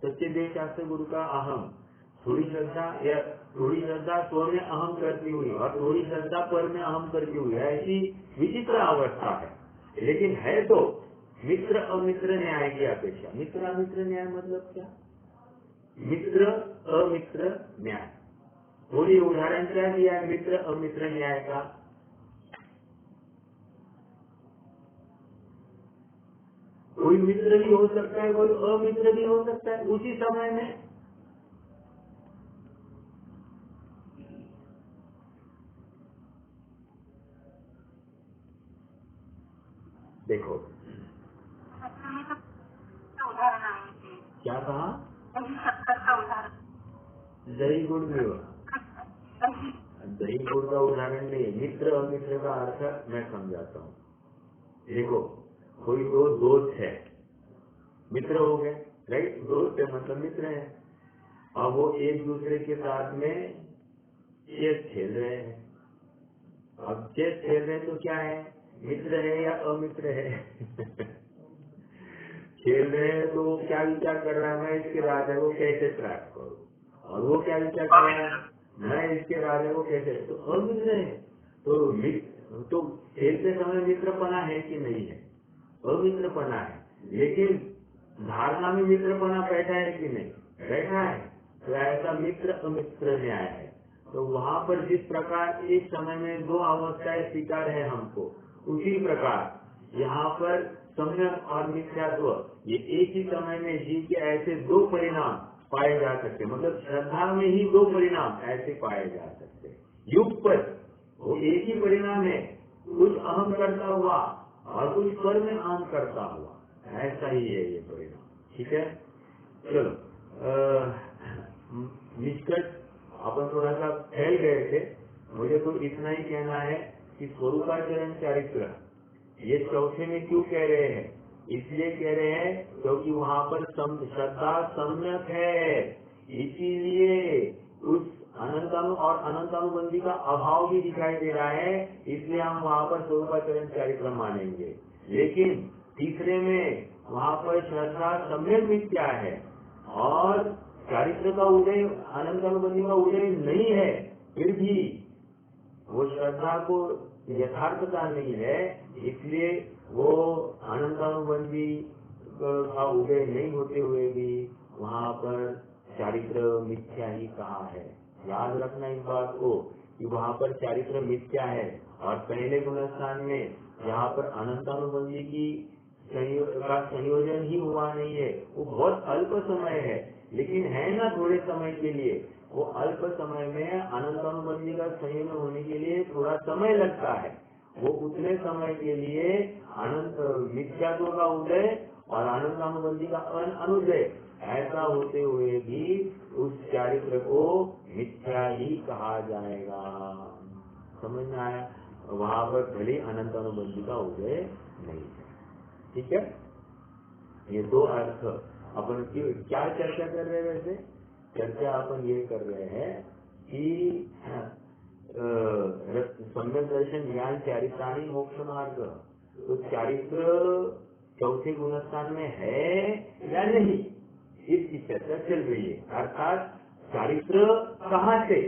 सच्चे देव शास्त्र गुरु का अहम, थोड़ी श्रद्धा स्व में अहम करती हुई और थोड़ी श्रद्धा पर में अहम करती हुई, ऐसी विचित्र अवस्था है। लेकिन है तो मित्र अमित्र न्याय की अपेक्षा। मित्र अमित्र न्याय मतलब क्या? मित्र अमित्र न्याय, थोड़ी उदाहरण क्या दिया है मित्र अमित्र न्याय का? कोई मित्र भी हो सकता है, कोई अमित्र भी हो सकता है उसी समय में। देखो उदाहरण क्या कहा, का उदाहरण दही गुड़ में दही गुड़ का उदाहरण नहीं है। मित्र अमित्र का अर्थ मैं समझाता हूँ। देखो, कोई दो दोस्त है, मित्र हो गए, राइट? दोस्त है मतलब मित्र है। अब वो एक दूसरे के साथ में चेस खेल रहे हैं। अब चेस खेल रहे हैं तो क्या है, मित्र है या अमित्र है? खेल रहे हैं तो वो क्या विचार कर रहा है, मैं इसके राजा को कैसे ट्रैप करूं, और वो क्या विचार कर रहा है, मैं इसके राजा को कैसे, तो अमित्र है। तो खेलते समय मित्रपना है कि नहीं है? अमित्रपना है, लेकिन धारणा में मित्रपना बैठा है कि नहीं? बैठा है। तो ऐसा मित्र अमित्र न्याय है। तो वहाँ पर जिस प्रकार एक समय में दो अवस्थाएं स्वीकार है हमको, उसी प्रकार यहाँ पर सम्यक और मिथ्यात्व, ये एक ही समय में जीव के ऐसे दो परिणाम पाए जा सकते, मतलब श्रद्धा में ही दो परिणाम ऐसे पाए जा सकते। युग पर वो एक ही परिणाम है, कुछ अहम करता हुआ और कुछ पर में अहम करता हुआ, ऐसा ही है ये परिणाम। ठीक है, चलो निष्कर्ष अपन थोड़ा सा फैल गए थे। मुझे तो इतना ही कहना है कि स्वरूपाचरण चारित्र ये चौथे में क्यों कह रहे हैं? इसलिए कह रहे हैं क्योंकि वहाँ पर श्रद्धा सम्यक है, इसीलिए उस अनंतानु और अनंतानुबंधी का अभाव भी दिखाई दे रहा है, इसलिए हम वहाँ पर स्वरूपाचरण चारित्र मानेंगे। लेकिन तीसरे में वहाँ पर श्रद्धा सम्यक मिथ्या है और चारित्र का उदय, अनंतानुबंधी का उदय नहीं है, फिर भी वो श्रद्धा को यथार्थता नहीं है, इसलिए वो अनंतानुबंधी का उदय नहीं होते हुए भी वहाँ पर चारित्र मिथ्या ही कहा है। याद रखना इस बात को कि वहाँ पर चारित्र मिथ्या है और पहले गुणस्थान में यहाँ पर अनंतानुबंधी की का संयोजन ही हुआ नहीं है। वो बहुत अल्प समय है, लेकिन है ना थोड़े समय के लिए। वो अल्प समय में अनंतानुबंधी का संयोजन होने के लिए थोड़ा समय लगता है। वो उतने समय के लिए अनंत मिथ्यात्व का उदय और अनंतानुबंधी का अनुदय ऐसा होते हुए भी उस चारित्र को मिथ्या ही कहा जाएगा। समझ में आया? वहाँ पर भले अनंतानुबंधी का उदय नहीं है। ठीक है, ये दो अर्थ अपन की क्या चर्चा कर रहे हैं? वैसे चर्चा अपन ये कर रहे हैं कि सम्यक दर्शन ज्ञान चारित्राणी मोक्ष मार्ग, तो चारित्र चौथे गुणस्थान में है या नहीं, इसकी चर्चा चल रही है। अर्थात चारित्र कहाँ से?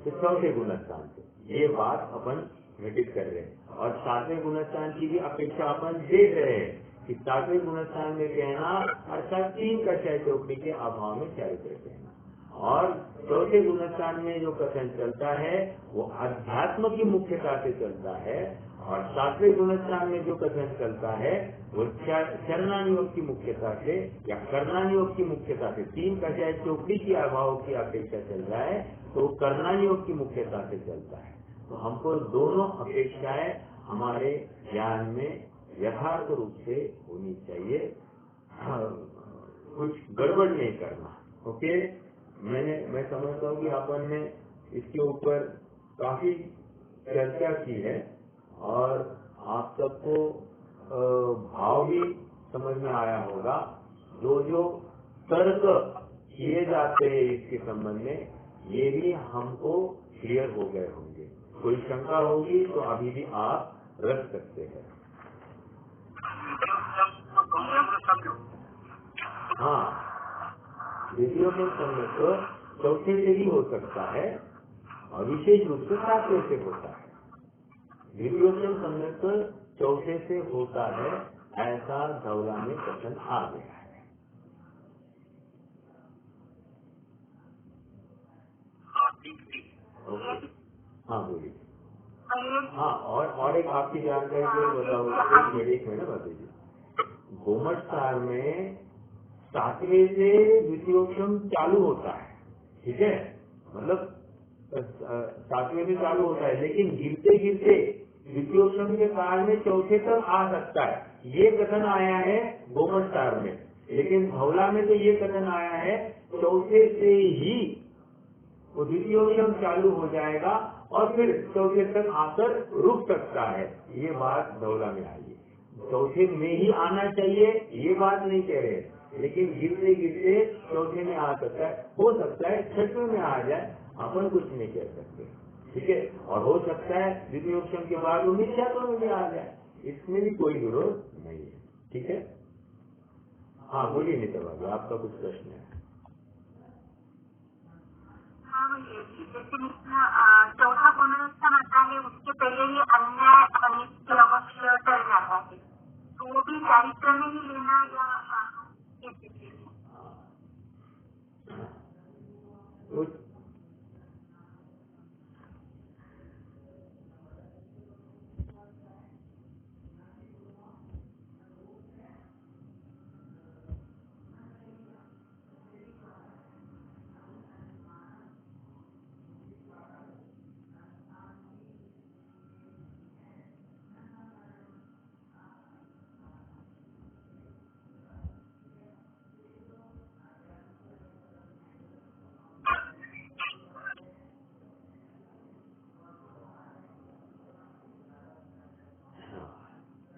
तो चौथे गुणस्थान से। ये बात अपन घटित कर रहे हैं और सातवें गुणस्थान की भी अपेक्षा अपन देख रहे हैं कि सातवें गुणस्थान में कहना अर्थात तीन कक्षाएं चौकड़ी के अभाव में चारित्र कहना। और चौथे गुणस्थान में जो कथन चलता है वो अध्यात्म की मुख्यता से चलता है, और सातवें गुणस्थान में जो कथन चलता है वो चरणानुयोग की मुख्यता से या कर्णानुयोग की मुख्यता से। तीन का चाहे चौकड़ी की अभाव की अपेक्षा चल रहा है तो कर्णानुयोग की मुख्यता से चलता है। तो हमको दोनों अपेक्षाएं हमारे ज्ञान में यथार्थ रूप से होनी चाहिए, कुछ गड़बड़ नहीं करना। ओके, मैं समझता हूँ कि अपन ने इसके ऊपर काफी चर्चा की है और आप सबको भाव भी समझ में आया होगा। जो जो तर्क किए जाते हैं इसके संबंध में ये भी हमको क्लियर हो गए होंगे। कोई शंका होगी तो अभी भी आप रख सकते हैं। हाँ, द्वितीयोपम सम्यक तो चौथे से भी हो सकता है और विशेष रूप से सातवें से होता है। द्वितीयोपम सम्यक तो चौथे से होता है, ऐसा धवला में कथन आ गया है। ओके, हाँ बोलिए। हाँ, और एक आपकी जानकारी के लिए बताऊँ, एक मिनट बताइए। गोमट सार में सातवें से द्वितीयोक्षम चालू होता है, ठीक है, मतलब सातवें से चालू होता है, लेकिन गिरते गिरते द्वितीयोक्षम के काल में चौथे तक आ सकता है। ये कथन आया है गोमट सार में, लेकिन धवला में तो ये कथन आया है चौथे से ही वो द्वितीयोक्षम चालू हो जाएगा और फिर चौथे तक आकर रुक सकता है। ये बात धवला में आई है। चौथे में ही आना चाहिए ये बात नहीं कह रहे, लेकिन गिरते गिरते चौथे में आ सकता है, हो सकता है छठवें में आ जाए, अपन कुछ नहीं कह सकते, ठीक है। और हो सकता है द्वितीयोक्षम के बाद वो मिथ्यात्व में भी आ जाए, इसमें भी कोई विरोध नहीं है, ठीक है। हाँ बोलिए नीता भाभी, आपका कुछ प्रश्न है? जैसे चौथा पुनरुत्थान आता है उसके पहले ही अन्याय अनित्य अवश्य टल जाता है, तो वो भी चारित्र में ही लेना या कैसे?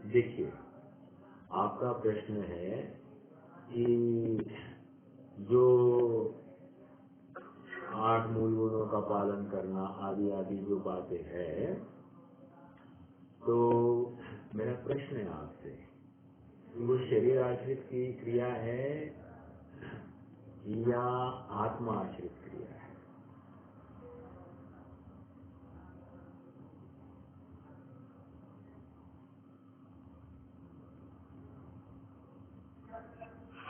देखिए, आपका प्रश्न है कि जो 8 मूल गुणों का पालन करना आदि आदि जो बातें हैं, तो मेरा प्रश्न है आपसे, वो शरीर आश्रित की क्रिया है या आत्मा आश्रित क्रिया है?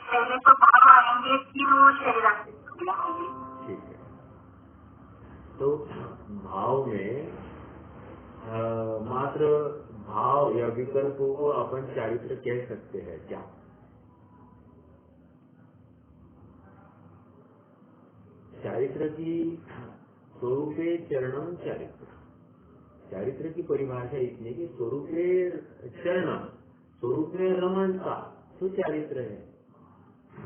पहले तो भाव आएंगे फिर वो शरीर आश्रित क्रिया होगी। ठीक है, तो भाव में मात्र भाव या विकल्पों को अपन चारित्र कह सकते हैं क्या? चारित्र की स्वरूपे चरणम चारित्र, चारित्र की परिभाषा इतनी कि स्वरूपे चरणम, स्वरूप में रमणता तो चारित्र है।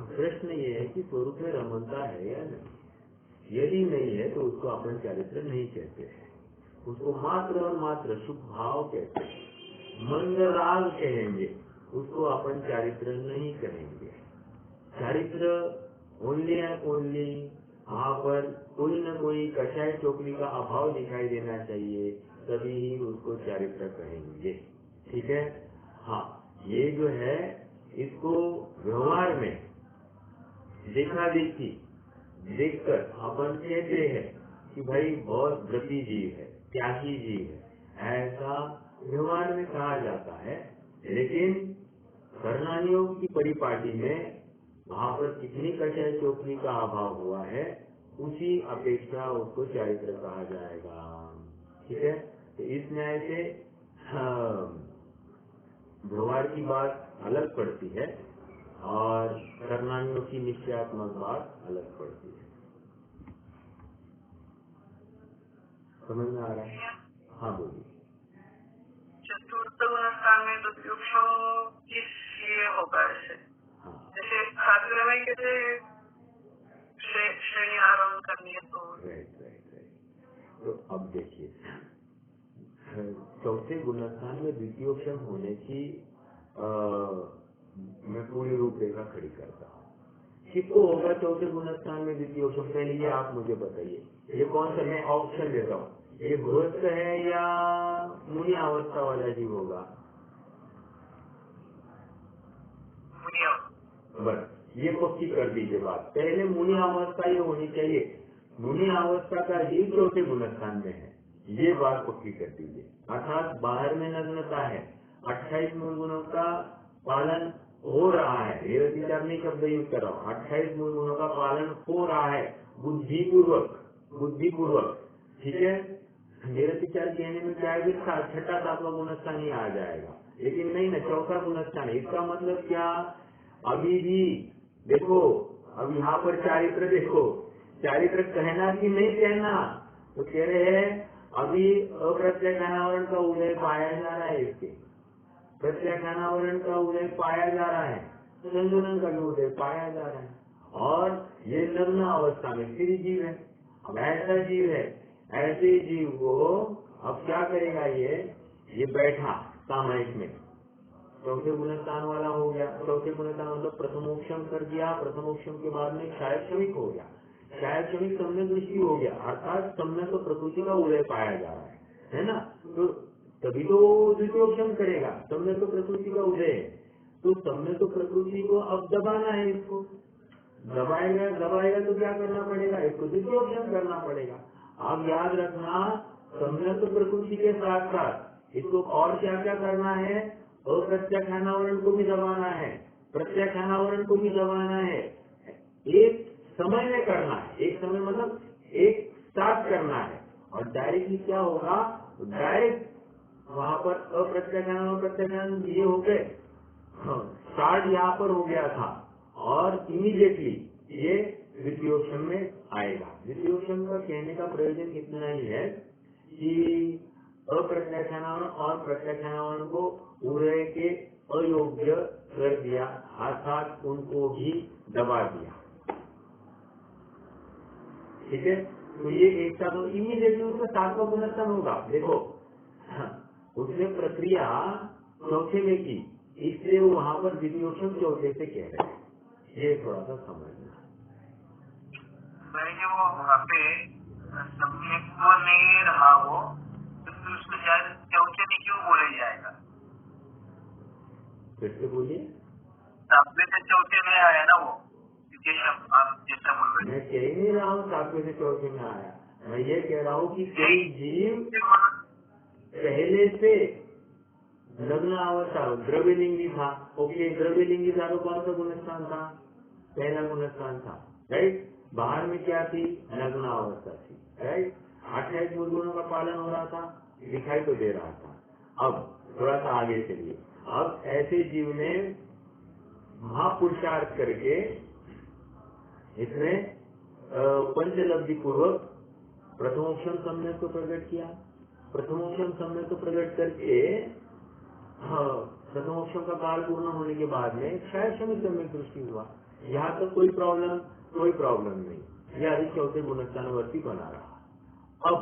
प्रश्न ये है कि स्वरूप में रमणता है या नहीं। यदि नहीं है तो उसको अपन चारित्र नहीं कहते हैं, उसको मात्र और मात्र शुभ भाव कहते हैं, मंद राग कहेंगे, उसको अपन चारित्र नहीं कहेंगे। चारित्र ओनली एंड ओनली वहाँ पर कोई न कोई कषाय चोकड़ी का अभाव दिखाई देना चाहिए, तभी ही उसको चारित्र कहेंगे, ठीक है। हाँ, ये जो है इसको व्यवहार में देखा देखी देखकर अपन कहते हैं कि भाई बहुत व्रती जीव है, त्यागी जीव है, ऐसा व्यवहार में कहा जाता है। लेकिन कर्णानुयोग की परिपाटी में वहाँ पर कितनी कषाय चोकड़ी का अभाव हुआ है उसी अपेक्षा उसको चारित्र कहा जाएगा। ठीक है, तो इस न्याय से व्यवहार की बात अलग पड़ती है और कर्णानियों की निश्चयात्मक बात अलग पड़ती है। समझ में आ रहा है? हाँ बोलिए। चतुर्थ गुणस्थान में दुर्योक्षम किस लिए होगा ऐसे? जैसे सातवें में कैसे श्रेणी आरम्भ करनी है तो राइट। तो अब देखिए, चौथे गुणस्थान में द्वितीयोक्षम होने की मैं पूरी रूपरेखा खड़ी करता हूँ। किसको होगा चौथे गुणस्थान में द्वितीयोक्षम? पहले ये आप मुझे बताइए, ये कौन सा, मैं ऑप्शन देता हूँ, ये गृहस्थ है या मुनि अवस्था वाला जीव होगा? बस ये पक्की कर दीजिए बात। पहले मुनि अवस्था ये होनी चाहिए, मुनि अवस्था का जीव चौथे गुणस्थान में है, ये बात पक्की कर दीजिए। अर्थात बाहर में नग्नता है, 28 मूल गुणों का पालन हो रहा है, ये विचार नहीं शब्द यूज कर रहा हूँ, 28 मूल गुणों का पालन हो रहा है बुद्धिपूर्वक। ठीक है, मेरे विचार कहने में क्या है, छठा सातवां गुणस्थान ही आ जाएगा, लेकिन नहीं ना, चौथा गुणस्थान। इसका मतलब क्या, अभी भी देखो, अब यहाँ पर चारित्र देखो, चारित्र कहना कि नहीं कहना, तो कह रहे हैं अभी अप्रत्यक्ष अनावरण का उदय पाया जा रहा है, इसके प्रत्यक्ष अनावरण का उदय पाया जा रहा है, संतुलन का भी उदय पाया जा रहा है, और ये नग्न अवस्था में स्थिर जीव है। अब ऐसा जीव है, ऐसे जीव को अब क्या करेगा, ये बैठा सामयिक में चौथे गुणस्थान वाला हो गया। चौथे गुणस्थान मतलब प्रथमोक्षम कर दिया, प्रथमोक्षम के बाद में शायद क्षमिक हो गया, शायद क्षमिक सम्यक दृष्टि हो गया, अर्थात सम्यक तो प्रकृति का उदय पाया जा रहा है ना, तो तभी तो द्वितीयोक्षम करेगा, सम्यक तो प्रकृति का उदय है, तो सम्यक तो प्रकृति को अब दबाना है, इसको दबाएगा तो क्या करना पड़ेगा, इसको द्वितीयोक्षम करना पड़ेगा। अब याद रखना, सम्यक तो प्रकृति के साथ साथ इसको और क्या क्या करना है, अप्रत्यक्ष अनावरण को भी दबाना है, प्रत्यक्ष अनावरण को भी दबाना है, एक समय में करना है, एक समय मतलब एक साथ करना है। और डायरेक्टली क्या होगा, डायरेक्ट वहाँ पर अप्रत्यक्ष अनावरण प्रत्यक्ष अनावरण ये हो गए, स्टार्ट यहाँ पर हो गया था और इमीडिएटली ये द्वितीयोक्षम में आएगा। द्वितीयोक्षम का कहने का प्रयोजन इतना ही है कि अप्रत्यक्ष अनावरण और प्रत्यक्ष अनावरण को उदय के अयोग्य कर दिया, अर्थात उनको भी दबा दिया। ठीक है, तो ये एक साथ इमीडिएटली उसका सातवां गुणस्थान होगा। देखो उसने प्रक्रिया चौथे में की, इसलिए वो वहाँ पर द्वितीयोक्षम चौथे से कह रहे हैं, ये थोड़ा सा समझना। जो वहाँ पे सम्यक नहीं रहा वो, तो उसको चौथे में क्यों बोला जाएगा? फिर से बोलिए। सातवें से चौथे में आया ना वो, आप जैसा बोल रहे। मैं कह ही नहीं रहा हूँ सातवें से चौथे में आया, मैं ये कह रहा हूँ कि कोई जीव पहले से नग्न अवस्था द्रव्यलिंगी था, ओके, द्रव्यलिंगी था तो कौन सा गुणस्थान था, पहला गुणस्थान था, राइट। बाहर में क्या थी, नग्न अवस्था थी, राइट। 28 मूल गुणों का पालन हो रहा था, दिखाई तो दे रहा था। अब थोड़ा सा आगे चलिए, अब ऐसे जीव ने महापुरुषार्थ करके इसने पंचलब्धि पूर्वक प्रथमोक्षम सम्यक को प्रकट किया, प्रथमोक्षम सम्यक को प्रकट करके प्रथमोक्षम का काल पूर्ण होने के बाद में शायद क्षमिक सम्यक दृष्टि हुआ, यहाँ तक कोई प्रॉब्लम नहीं, यह अधिक चौथे गुणस्थानवर्ती बना रहा। अब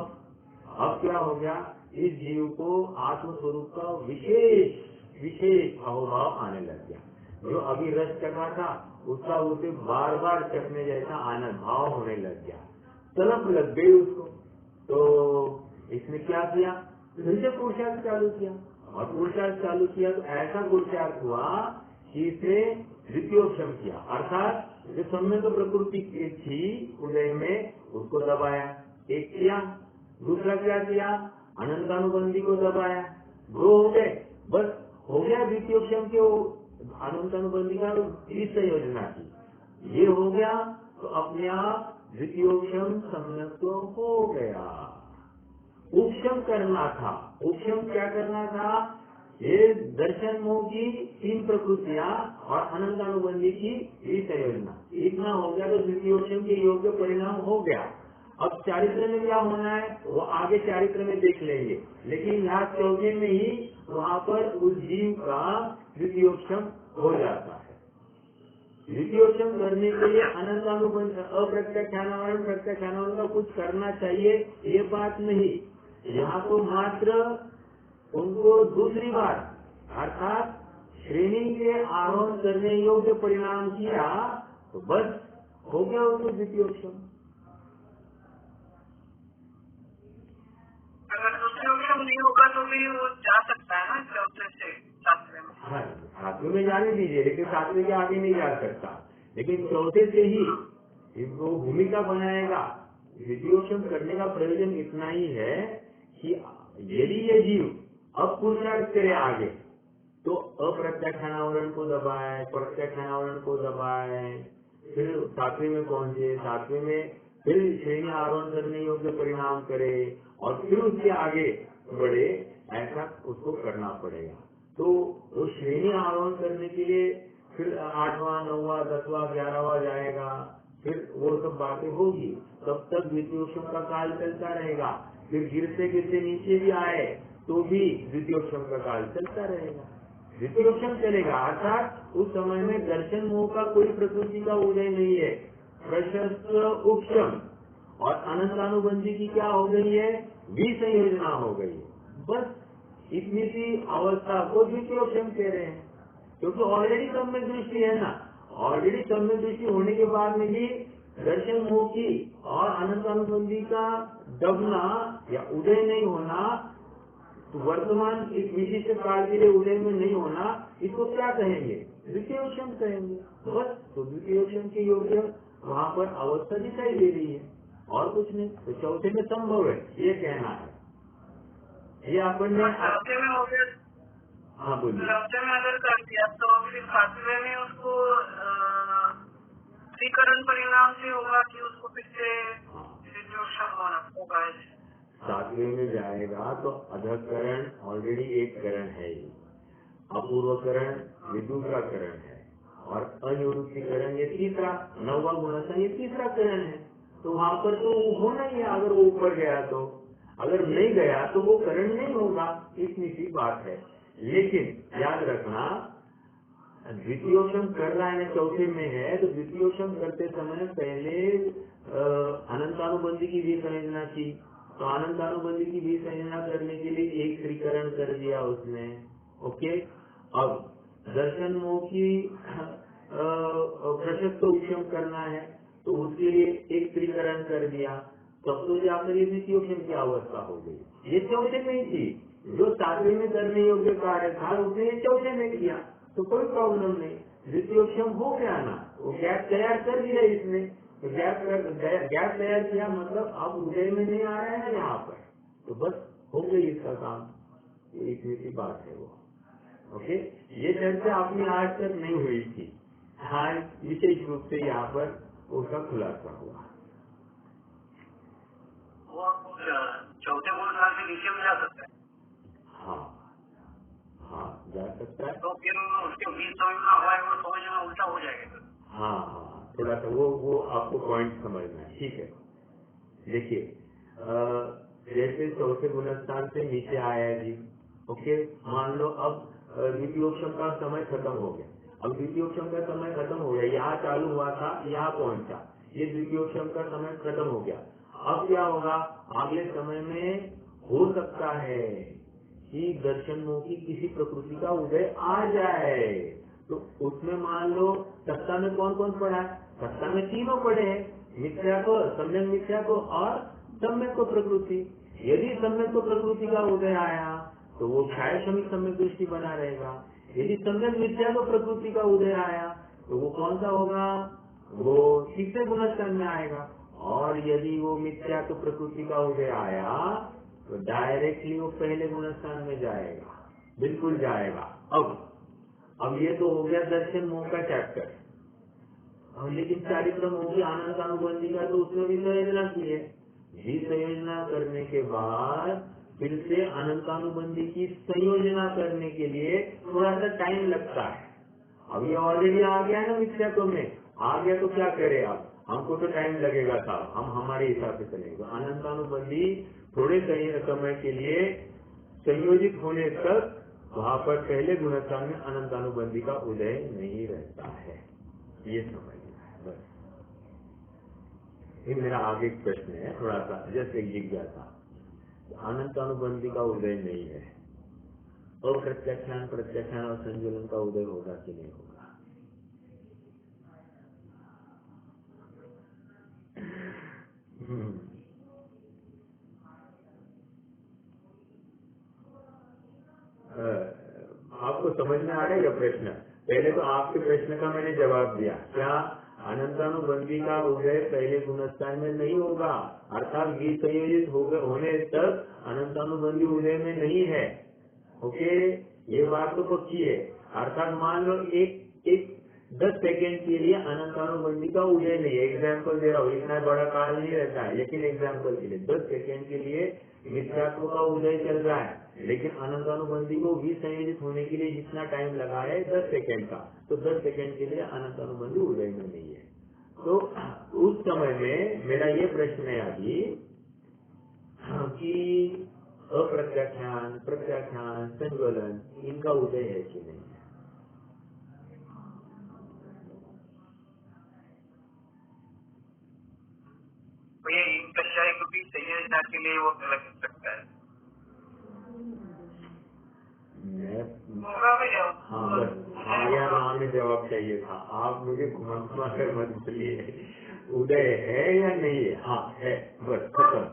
क्या हो गया, इस जीव को आत्मस्वरूप का विशेष अहोभाव आने लग गया, जो अभी रस चखा था उसका उसे बार बार चखने जैसा आनंद भाव होने लग गया, तलब लग गई उसको। तो इसने क्या किया, फिर से पुरुषार्थ चालू किया, और पुरुषार्थ चालू किया तो ऐसा पुरुषार्थ हुआ कि इसने द्वितीयोक्षम किया, अर्थात जो सम्यक तो प्रकृति थी उदय में उसको दबाया, एक किया। दूसरा क्या किया, अनंतानुबंधी को दबाया, दो हो गए, बस हो गया द्वितीयोक्षम के अनंतानुबंधी का इस योजना की, ये हो गया तो अपने आप द्वितीयोक्षम सम्यक तो हो गया, उपशम करना था। उपशम क्या करना था? ये दर्शन मोह की 3 प्रकृतियां और अनंतानुबंधी की विसंयोजना, इतना हो गया तो द्वितीयोक्षम के योग्य परिणाम हो गया। अब चारित्र में क्या होना है वो आगे चारित्र में देख लेंगे, लेकिन यहाँ चौथे में ही वहाँ पर उस जीव का द्वितीयोक्षम हो जाता है। द्वितीयोक्षम करने के लिए अनंतानुबंध अप्रत्यक्षानावरण प्रत्यक्षानावरण का कुछ करना चाहिए, ये बात नहीं। यहाँ तो मात्र उनको दूसरी बार अर्थात श्रेणी के आरोहण करने योग्य परिणाम किया तो बस हो गया उनको द्वितीयोक्षम। अगर द्वितीयोक्षम नहीं होगा तो भी वो जा सकता है ना चौथे से सातवें में? हाँ, सातवें में जाने दीजिए, लेकिन सातवें के आगे नहीं जा सकता, लेकिन चौथे से ही वो भूमिका बनाएगा। द्वितीयोक्षम करने का प्रयोजन इतना ही है कि यदि ये जीव अब पुरुषार्थ करे आगे तो अप्रत्यक्षानावरण को दबाए, प्रत्यक्षानावरण को दबाए, फिर सातवें में पहुंचे, सातवें में फिर श्रेणी आरोहण करने योग्य परिणाम करे और फिर उसके आगे बढ़े, ऐसा उसको करना पड़ेगा। तो वो श्रेणी आरोहण करने के लिए फिर 8वां 9वां 10वां 11वां जाएगा, फिर वो सब बातें होगी, तब तक द्वितीयोक्षम का काल चलता रहेगा। फिर गिरते गिरते नीचे भी आए तो भी द्वितीयोक्षम का काल चलता रहेगा, द्वितीयोक्षम चलेगा। अर्थात उस समय में दर्शन मोह का कोई प्रकृति का उदय नहीं है, प्रशस्त उपशम और अनंतानुबंधी की क्या हो गई है? विसंयोजना हो गई है। बस इतनी सी अवस्था को द्वितीयोक्षम कह रहे हैं, क्योंकि ऑलरेडी सम्यक दृष्टि है ना। ऑलरेडी सम्यक दृष्टि होने के बाद में भी दर्शन मोह की और अनंतानुबंधी का दबना या उदय नहीं होना, तो वर्तमान इस विशिष्ट काल के लिए उदय में नहीं होना, इसको क्या कहेंगे? द्वितीयोक्षम कहेंगे। बस तो द्वितीयोक्षम के योग्य वहाँ पर अवस्था दिखाई दे रही है और कुछ नहीं। तो चौथे में संभव है ये कहना है। ये अपन ने चौथे में हो गया। हाँ बोलिए। चौथे में अगर कर दिया तो फिर सातवें में उसको त्रिकरण परिणाम से होगा कि उसको फिर से द्वितीयोक्षम होगा। सातवें में जाएगा तो अधकरण ऑलरेडी एक करण है, ये अपूर्वकरण विदुषा करण है और अनिवृत्तिकरण ये तीसरा, 9वां गुणस्थान ये तीसरा करण है। तो वहाँ पर तो होना ही है, अगर वो ऊपर गया तो। अगर नहीं गया तो वो करण नहीं होगा, इतनी सी बात है। लेकिन याद रखना द्वितीयोक्षम कर रहा है चौथे में है, तो द्वितीयोक्षम करते समय पहले अनंतानुबंधी की विसंयोजना की, तो अनंतानुबंधी की विसंयोजना करने के लिए एक त्रिकरण कर दिया उसने। ओके, अब दर्शन मोह की प्रशस्त उपशम करना है तो उसके लिए एक त्रिकरण कर दिया, तब तो जाकर ये द्वितीयोक्षम की अवस्था हो गई। ये चौथे में ही थी, जो सातवें में करने योग्य कार्य था उसने ये चौथे में किया, तो कोई प्रॉब्लम नहीं, द्वितीयोक्षम हो गया ना। वो गैप तैयार कर दिया इसने, तो गैप तैयार किया मतलब अब उदय में नहीं आ रहा है यहाँ पर, तो बस हो गई इसका काम। इतनी सी बात है वो। ओके, ये चर्चा अपनी आज तक नहीं हुई थी, आज विशेष रूप से यहाँ पर उसका खुलासा हुआ। वो चौथे गुणस्थान से नीचे में जा सकता है। हाँ हाँ जा सकता है। तो फिर उसके बीच समझना हुआ है, वो समझना उल्टा हो जाएगा। हाँ हाँ, थोड़ा सा वो आपको पॉइंट समझना है, ठीक है। देखिए जैसे चौथे गुणस्थान से नीचे आया है जी, ओके, मान लो अब द्वितीयोक्षम का समय खत्म हो गया। अब द्वितीयोक्षम का समय खत्म हो गया, यहाँ चालू हुआ था, यहाँ पहुंचा, ये द्वितीयोक्षम का समय खत्म हो गया। अब क्या होगा? अगले समय में हो सकता है कि दर्शन मोह की किसी प्रकृति का उदय आ जाए, तो उसमें मान लो सत्ता में कौन कौन पड़ा है? सत्ता में तीनों पड़े हैं, मिथ्या को, सम्यक मिथ्या को और सम्यक को प्रकृति। यदि सम्यक को प्रकृति का उदय आया तो वो छाया श्रमिक सम्यक दृष्टि बना रहेगा। यदि सम्यक मिथ्या को प्रकृति का उदय आया तो वो कौन सा होगा? वो तीसरे गुणस्थान में आएगा। और यदि वो मिथ्या तो प्रकृति का उदय आया तो डायरेक्टली वो पहले गुणस्थान में जाएगा, बिल्कुल जाएगा। अब ये तो हो गया दर्शन मोह का चैप्टर। और लेकिन चारित्रम होगी अनंतानुबंधी का, तो उसमें भी संयोजना की है। विसंयोजना करने के बाद फिर से अनंतानुबंधी की संयोजना करने के लिए थोड़ा सा टाइम लगता है। अब ये ऑलरेडी आ गया है ना मिथ्यात्व में, आ गया तो क्या करे आप, हमको तो टाइम लगेगा था, हम हमारे हिसाब से चलेंगे। अनंतानुबंधी थोड़े समय के लिए संयोजित होने तक वहाँ पर पहले गुणस्थान में अनंतानुबंधी का उदय नहीं रहता है, ये समझना है बस। ये मेरा आगे एक प्रश्न है, थोड़ा सा जस्ट एक जिज्ञासा। अनंतानुबंधी का उदय नहीं है, और प्रत्याख्यान प्रत्याख्यान और संयोजन का उदय होगा कि नहीं होगा? आपको समझ में आ रहा है यह प्रश्न? पहले तो आपके प्रश्न का मैंने जवाब दिया, क्या अनंतानुबंधी का उदय पहले गुणस्थान में नहीं होगा, अर्थात विसंयोजित होने तक अनंतानुबंधी उदय में नहीं है। ओके, ये बात तो पक्की है। अर्थात मान लो एक 10 सेकेंड के लिए अनंतानुबंधी का उदय नहीं है, एग्जाम्पल दे रहा हूँ, इतना बड़ा काल नहीं रहता है, लेकिन एग्जाम्पल के लिए 10 सेकेंड के लिए मिथ्यात्व का उदय चल रहा है, लेकिन अनंतानुबंधी को विसंयोजित होने के लिए जितना टाइम लगा है 10 सेकेंड का, तो 10 सेकेंड के लिए अनंतानुबंधी उदय में नहीं है। तो उस समय में मेरा ये प्रश्न है अभी कि अप्रत्याख्यान प्रत्याख्यान संयोजन इनका उदय है कि नहीं है? इन कक्षाएं को भी संयोजना के लिए वो लग सकता है। हाँ बस आया नाम में जवाब चाहिए था, आप मुझे घुमा घुमा कर मत बोलिए, उदय है या नहीं है? हाँ है, बस खत्म।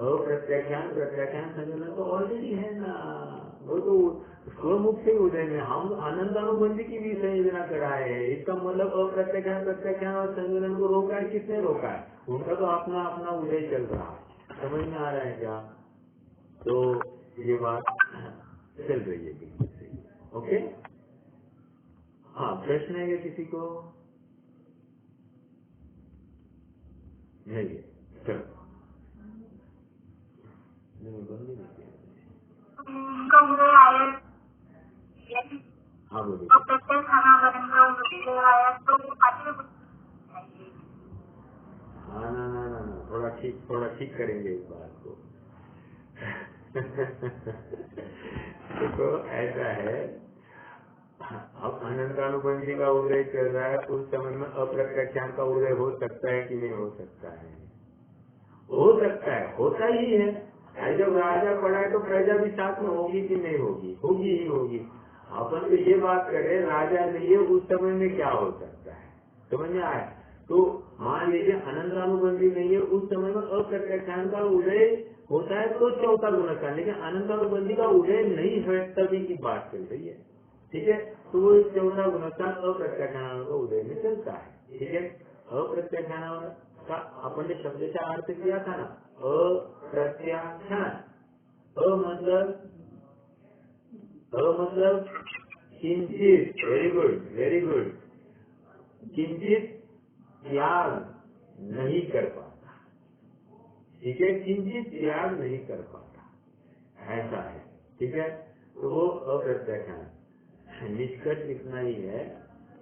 प्रत्याख्यान प्रत्याख्यान संयोजन तो ऑलरेडी है ना, वो तो स्वमुख से उदय में हम अनंतानुबंधी की भी संयोजना कराए हैं। इसका मतलब अप्रत्याख्यान प्रत्याख्यान और संयोजन को रोका है, किसने रोका है? उनका तो अपना अपना उदय चल रहा है। समझ में आ रहा है क्या? तो ये बात चल रही है बिल्कुल सही। ओके, हाँ प्रश्न है क्या किसी को? नहीं है, चलो बंद नहीं किया। हाँ बोलिए। हाँ ना थोड़ा ठीक करेंगे इस बात को। देखो ऐसा है, अब अनंतानुबंधी का उदय चल रहा है, उस समय में अप्रत्याख्यान का उदय हो सकता है कि नहीं हो सकता है? हो सकता है, होता ही है। जब राजा पड़ा है तो प्रजा भी साथ में होगी कि नहीं होगी? होगी ही होगी। अपन तो ये बात करें, राजा नहीं है उस समय में क्या हो सकता है? समझ में आया? तो मान लीजिए अनंतानुबंधी नहीं है, उस समय में अप्रत्याख्यान का उदय होता है तो चौथा गुणस्थान, लेकिन अनंतानुबंधी का उदय नहीं है तभी की बात चल रही है। ठीक है, तो वो चौथा गुणस्थान अप्रत्याख्यान का उदय में चलता है। ठीक है, अप्रत्याख्यान का अपन ने शब्द का अर्थ किया था ना, अप्रत्याख्यान। मतलब किंचित, वेरी गुड, किंचित त्याग नहीं कर पाता। ठीक है, किंचित त्याग नहीं कर पाता, ऐसा है। ठीक है, तो वो अप्रत्याख्यान। निष्कर्ष इतना ही है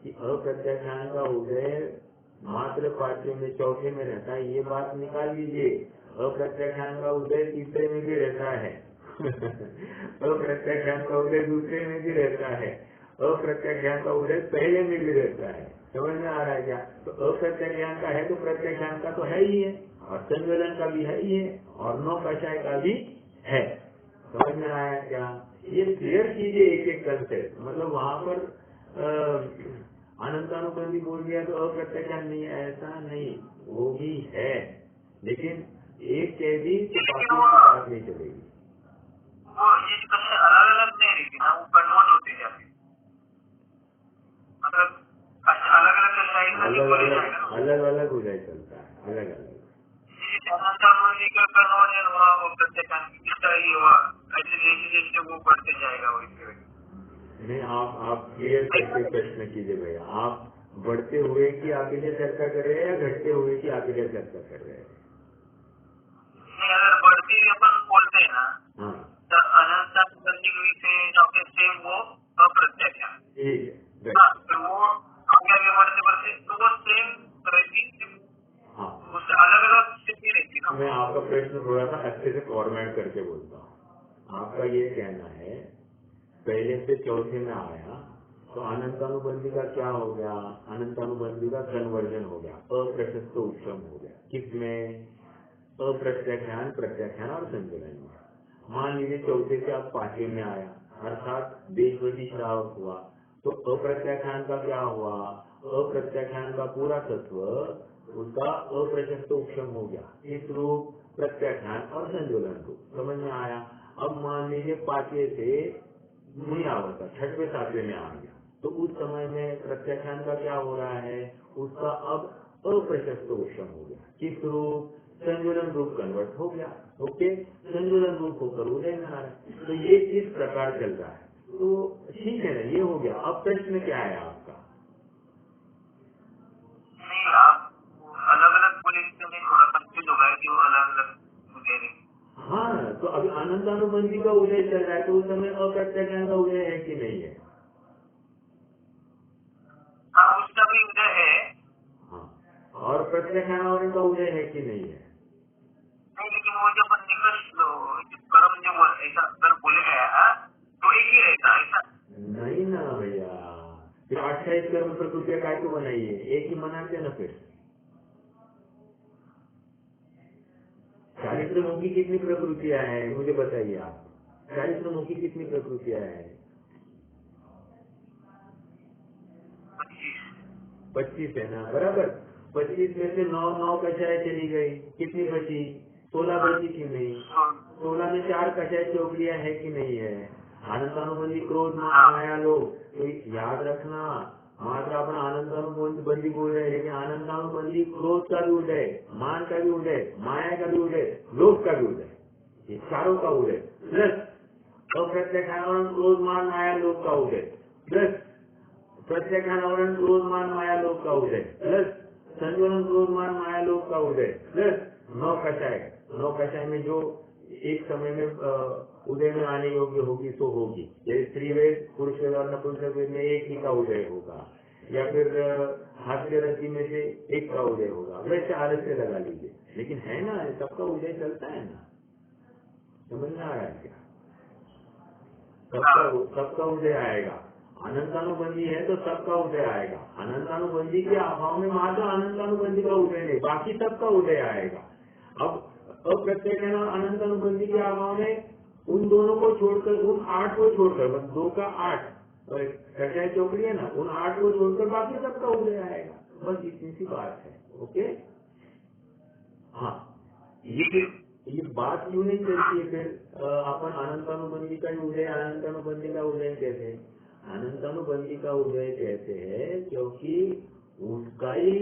कि अप्रत्याख्यान का उदय मात्र पाठ्य में चौथे में रहता है, ये बात निकाल लीजिए। अप्रत्याख्यान का उदय तीसरे में भी रहता है, अप्रत्याख्यान का उदय दूसरे में भी रहता है, अप्रत्याख्यान का उदय पहले में भी रहता है। समझ में आ रहा है क्या? तो अप्रत्याख्यान का है तो प्रत्याख्यान का तो है ही है, और संयोजन का भी है ही है, और नौ कषाय का भी है। समझ में आया क्या? ये क्लियर कीजिए एक एक कंसेप्ट। मतलब वहाँ पर अनंतानुबंधी बोल दिया तो अप्रत्याख्यान नहीं है, ऐसा नहीं, वो भी है, लेकिन एक कह दी तो बाकी बात नहीं चलेगी। वो ये कक्षा अलग अलग नहीं रहती ना, वो कन्वर्ट होती जाती, मतलब अलग अलग कक्षाएं अलग अलग उदय चलता है, अलग अलग। अनंतानुबंधी का कन्वर्जन हुआ, वो प्रत्याख्यान की तरह हुआ, ऐसे जैसे जैसे वो बढ़ते जाएगा वैसे। नहीं, आप क्लियर करके प्रश्न कीजिए भैया। आप बढ़ते हुए की आगे चर्चा कर रहे हैं या घटते हुए की आगे चर्चा कर रहे हैं? अगर बढ़ती हुई अपन बोलते हैं ना, हाँ तो अनंत बंदी हुई थे डॉक्टर सेम वो अप्रत्यक्ष है। ठीक है। हाँ, तो वो आगे बढ़ते बढ़ते तो वो सेम रहती, हाँ उससे अलग अलग स्थिति रहती ना। मैं आपका प्रश्न थोड़ा सा अच्छे से फॉर्मेट करके बोलता हूँ। आपका ये कहना है पहले से चौथे में आया तो अनंतानुबंधी का क्या हो गया? अनंतानुबंधी का कन्वर्जन हो गया, अप्रशस्त उपशम हो गया। किसमें? अप्रत्याख्यान, प्रत्याख्यान और संचलन में। मान लीजिए चौथे से आप पांचवें में आया, अर्थात देशवती श्रावक हुआ, तो अप्रत्याख्यान का क्या हुआ? अप्रत्याख्यान का पूरा तत्व उसका अप्रशस्त उपशम हो गया। इस रूप प्रत्याख्यान और संचलन रूप समझ में आया। अब मान लीजिए पांचवें से नहीं आवता, छठवें सातवें में आ गया, तो उस समय में प्रत्याख्यान का क्या हो रहा है? उसका अब अप्रशस्त उपशम हो गया। किस रूप? संचलन रूप कन्वर्ट हो गया। ओके, संचलन रूप होकर उदय में आ रहा है। तो ये इस प्रकार चल रहा है। तो ठीक है ना, ये हो गया। अब प्रश्न क्या है आपका? नहीं, आप अलग अलग पुलिस में थोड़ा कंफ्यूज होगा कि वो अलग अलग दे रही। हाँ, तो अभी अनंतानुबंधी का उदय चल रहा है, तो उस समय अप्रत्याख्यान का उदय है कि नहीं है? हाँ, उसका भी उदय है। हाँ, और प्रत्याख्यान का उदय है कि नहीं है? नहीं, लेकिन वो जब निकट कर्म जब ऐसा अगर बोले गया तो एक ही रहता ऐसा नहीं ना भैया, फिर 28 कर्म प्रकृतियां काय को बनाइए, एक ही मनाते ना। फिर चारित्रमों की कितनी प्रकृतियां हैं मुझे बताइए आप। चारित्रमों की कितनी प्रकृतियां हैं? 25 है ना, बराबर। 25 में से 9 कक्षाएं चली गई, कितनी बची? 16 बची कि नहीं? 16 में 4 कक्षाएं चौकड़ियां है कि नहीं है? अनंतानुबंधी क्रोध माया लोग, तो याद रखना, मात्र अपन अनंतानुबंधी बोल रहे हैं, लेकिन अनंतानुबंधी क्रोध का भी उदय, मान का भी उदय, माया का भी उदय, लोभ का भी उदय, ये चारों का उदय, प्लस अप्रत्याख्यान क्रोध मान माया लोभ का उदय, प्लस प्रत्याख्यान आवरण क्रोध मान माया लोभ का उदय, प्लस संचलन क्रोध मान माया लोभ का उदय, प्लस 9 कषाय में जो एक समय में उदय में आने योग्य होगी तो होगी। जैसे त्रिवेद, पुरुष वेद और नपुंसक वेद में एक ही का उदय होगा, या फिर हास्य रचि में से एक का उदय होगा, वैसे आलस से लगा लीजिए। लेकिन है ना, सबका उदय चलता है ना, समझ में आ रहा है क्या? सबका उदय आएगा। अनंतानुबंधी है तो सबका उदय आएगा। अनंतानुबंधी के अभाव में मात्र अनंतानुबंधी का उदय नहीं, बाकी सबका उदय आएगा। अब अप्रत्याख्यान और अनंतानुबंधी के अभाव में उन दोनों को छोड़कर, उन 8 को छोड़कर, बस 2 का 8 कक्षाएं चौकड़ी है ना, उन 8 को छोड़कर बाकी सबका उदय आएगा। बस इतनी सी बात है। ओके, हाँ, ये बात क्यों नहीं चलती है? फिर अपन अनंतानुबंधी का उदय, अनंतानुबंधी का उदय कहते हैं। अनंतानुबंधी का उदय कहते हैं क्योंकि उसका ही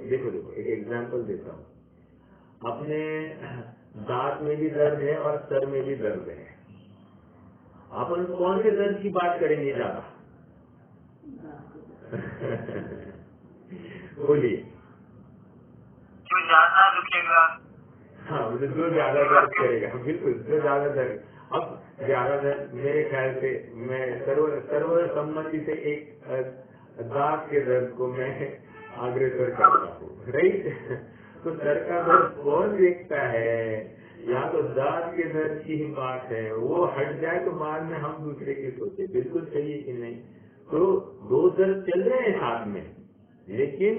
देखो एक एग्जांपल देता हूँ। अपने दांत में भी दर्द है और सर में भी दर्द है। अपन कौन से दर्द की बात करेंगे ज्यादा? बोलिए। जो ज्यादा दुखेगा। हाँ, जो ज्यादा दर्द करेगा, बिल्कुल, जो ज्यादा दर्द। अब ज्यादा दर्द मेरे ख्याल से मैं सर्वसम्मति से एक दांत के दर्द को मैं अग्रसर करता हूँ, राइट? तो सर का दर्द कौन देखता है? यहाँ तो दांत के दर्द की ही बात है। वो हट जाए तो बाद में हम दूसरे की सोचे। बिल्कुल सही है कि नहीं? तो 2 दर्द चल रहे हैं साथ में, लेकिन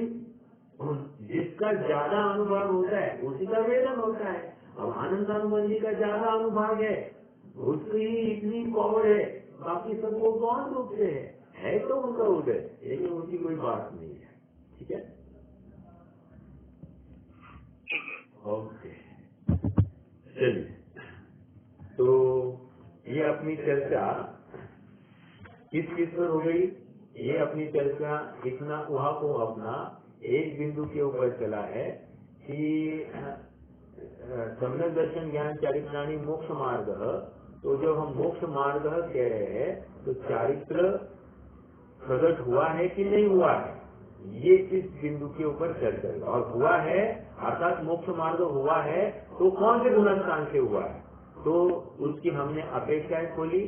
जिसका ज्यादा अनुभाग होता है उसी का वेदन होता है। अब अनंतानुबंधी का ज्यादा अनुभाग है, उसकी इतनी पावर है, बाकी सबको गौण रूप से है तो उनका उदय, लेकिन उनकी कोई बात नहीं है। ठीक है, ओके, चलिए। तो ये अपनी चर्चा किस पर हो गई? ये अपनी चर्चा इतना वहां को अपना एक बिंदु के ऊपर चला है कि सम्यक दर्शन ज्ञान चारित्राणी मोक्ष मार्ग। तो जब हम मोक्ष मार्ग कह रहे हैं तो चारित्र प्रकट हुआ है कि नहीं हुआ है, ये इस बिंदु के ऊपर चर्चा है। और हुआ है अर्थात मोक्ष मार्ग हुआ है तो कौन से गुणस्थान से हुआ है, तो उसकी हमने अपेक्षाएं खोली।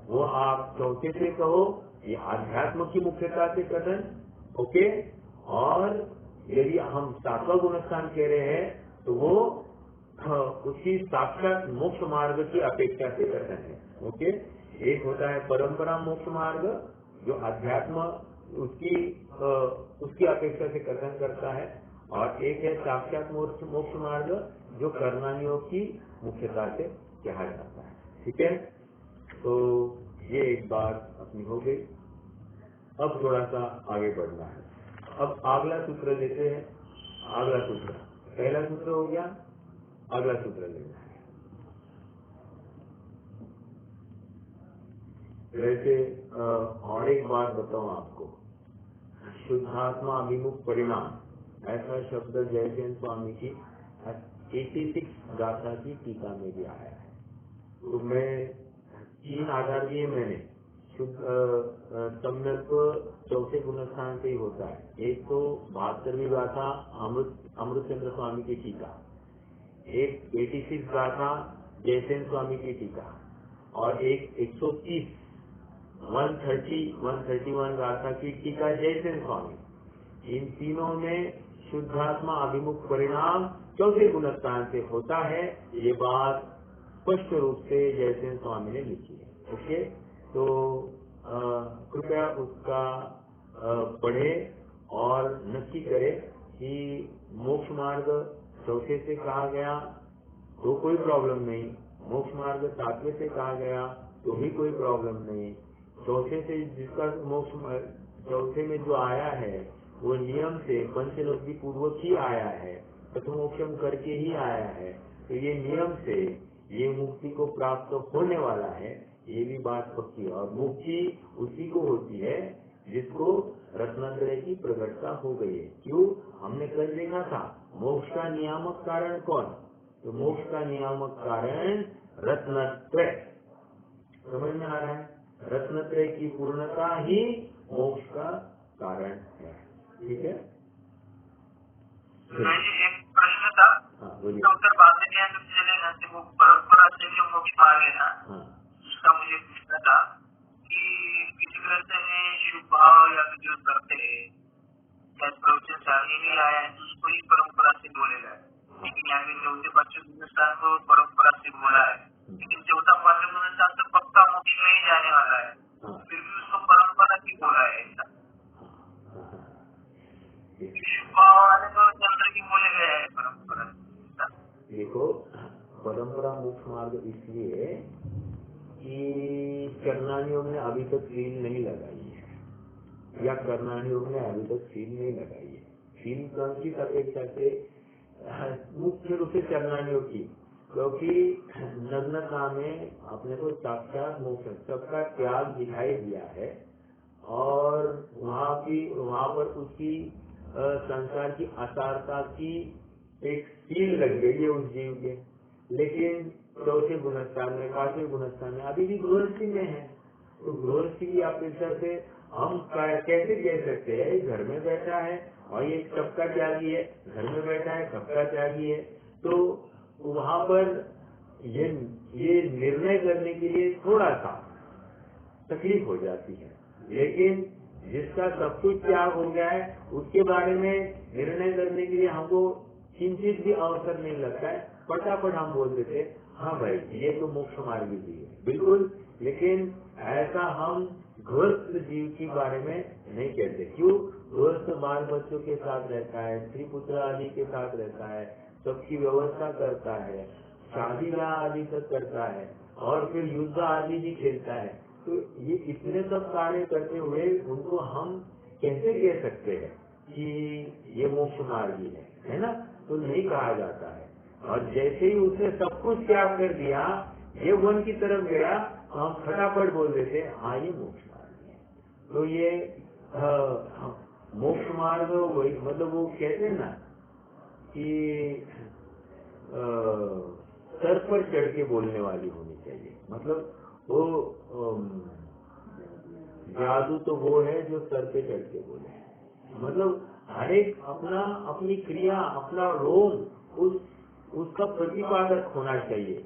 वो आप चौथे से कहो, ये आध्यात्म की मुख्यता से कथन, ओके। और यदि हम सातवां गुणस्थान कह रहे हैं तो वो उसकी साक्षात मोक्ष मार्ग की अपेक्षा से कथन है, ओके। एक होता है परंपरा मोक्ष मार्ग जो अध्यात्म उसकी अपेक्षा से कथन करता है, और एक है साक्षात मोक्ष मार्ग जो कर्मानियों की मुख्यता से कहा जाता है, ठीक है। तो ये एक बात अपनी हो गई। अब थोड़ा सा आगे बढ़ना है। अब अगला सूत्र लेते हैं। अगला सूत्र, पहला सूत्र हो गया, अगला सूत्र लेना है। वैसे और एक बात बताऊं आपको, शुद्धात्मा अभिमुख परिणाम ऐसा शब्द जयसेन स्वामी की 86 गाथा की टीका में भी आया है। तो मैं 3 आधार दिए मैंने। शुद्ध सम्यक चौथे गुणस्थान से ही होता है। एक तो 72वीं गाथा अमृतचंद्र स्वामी की टीका, एक 86 गाथा जयसेन स्वामी की टीका, और एक 130 131 गाथा की टीका जयसेन स्वामी। इन तीनों में शुद्धात्मा अभिमुख परिणाम चौथे गुणस्थान से होता है, ये बात स्पष्ट रूप से जयसेन स्वामी ने लिखी है, ओके। तो कृपया उसका पढ़े और नक्की करे कि मोक्ष मार्ग चौथे से कहा गया तो कोई प्रॉब्लम नहीं, मोक्ष मार्ग 7वें से कहा गया तो भी कोई प्रॉब्लम नहीं। चौथे से जिसका मोक्ष चौथे में जो आया है वो नियम से पंचलोकी पूर्वक ही आया है, प्रथमोक्षम करके ही आया है, तो ये नियम से ये मुक्ति को प्राप्त होने वाला है, ये भी बात पक्की है। और मुक्ति उसी को होती है जिसको रत्नात्रय की प्रकटता हो गई है। क्यों? हमने कल देखा था मोक्ष का नियामक कारण कौन, तो मोक्ष का नियामक कारण रत्नत्रय। समझ में आ रहा है? रत्नत्रय की पूर्णता ही मोक्ष का कारण है, ठीक है। एक प्रश्न था, बोलिए। उत्तर बाद में दिया तो चलेगा कि वो परंपरा से जो मोक्ष मार्ग है ना, उसका मुझे पूछना था कि किसी ग्रंथ में शुभ भाव या जो करते हैं या प्रवचन चाहिए नहीं आया है तो उसको ही परंपरा से बोलेगा, लेकिन यहाँ पे चौथे पांचवें गुणस्थान को परंपरा से बोला है, लेकिन चौथा पांचवें गुणस्थान तो पक्का मोक्ष में ही जाने वाला है, फिर भी उसको परंपरा की बोला है ऐसा। देखो, परंपरा मोक्ष मार्ग इसलिए कि कर्णानियों ने अभी तक सील नहीं लगाई है, या कर्णानियों ने अभी तक सील नहीं लगाई है। सील की अपेक्षा से मुख्य रूप से कर्णानियों की, क्योंकि नग्नता में अपने को साक्षात मोक्ष सबका त्याग दिखाई दिया है, और वहाँ पर उसकी संसार की असारता की एक सील लग गई है उस जीव के। लेकिन चौथे गुणस्थान में, पांचवें गुणस्थान में अभी भी गृहस्थी में है, तो गृहस्थी की अपेक्षा से हम कैसे कह सकते हैं घर में बैठा है और ये सबका त्यागी है, घर में बैठा है सबका त्यागी है, तो वहाँ पर ये निर्णय करने के लिए थोड़ा सा तकलीफ हो जाती है। लेकिन जिसका सब कुछ त्याग हो गया है उसके बारे में निर्णय करने के लिए हमको किंचित भी अवसर नहीं लगता है, फटाफट हम बोल देते हाँ भाई ये तो मोक्ष मार्ग भी है, बिल्कुल। लेकिन ऐसा हम गृहस्थ जीव के बारे में नहीं कहते। क्यों? गृहस्थ बाल बच्चों के साथ रहता है, स्त्री पुत्र आदि के साथ रहता है, सबकी व्यवस्था करता है, शादी ब्याह आदि तक करता है, और फिर युद्ध आदि भी खेलता है। तो ये इतने सब कार्य करते हुए उनको हम कैसे कह सकते हैं कि ये मोक्ष मार्गी है ना? तो नहीं कहा जाता है। और जैसे ही उसने सब कुछ त्याग कर दिया, ये वन की तरफ गया, तो हम फटाफट बोल देते हाँ ये मोक्ष मार्ग है। तो ये मोक्ष मार्ग वही, मतलब वो कहते हैं ना कि सर पर चढ़ के बोलने वाली होनी चाहिए। मतलब वो जादू तो वो है जो सर पे चढ़ के बोले। मतलब हर एक अपनी क्रिया, अपना रोल उसका प्रतिपादक होना चाहिए।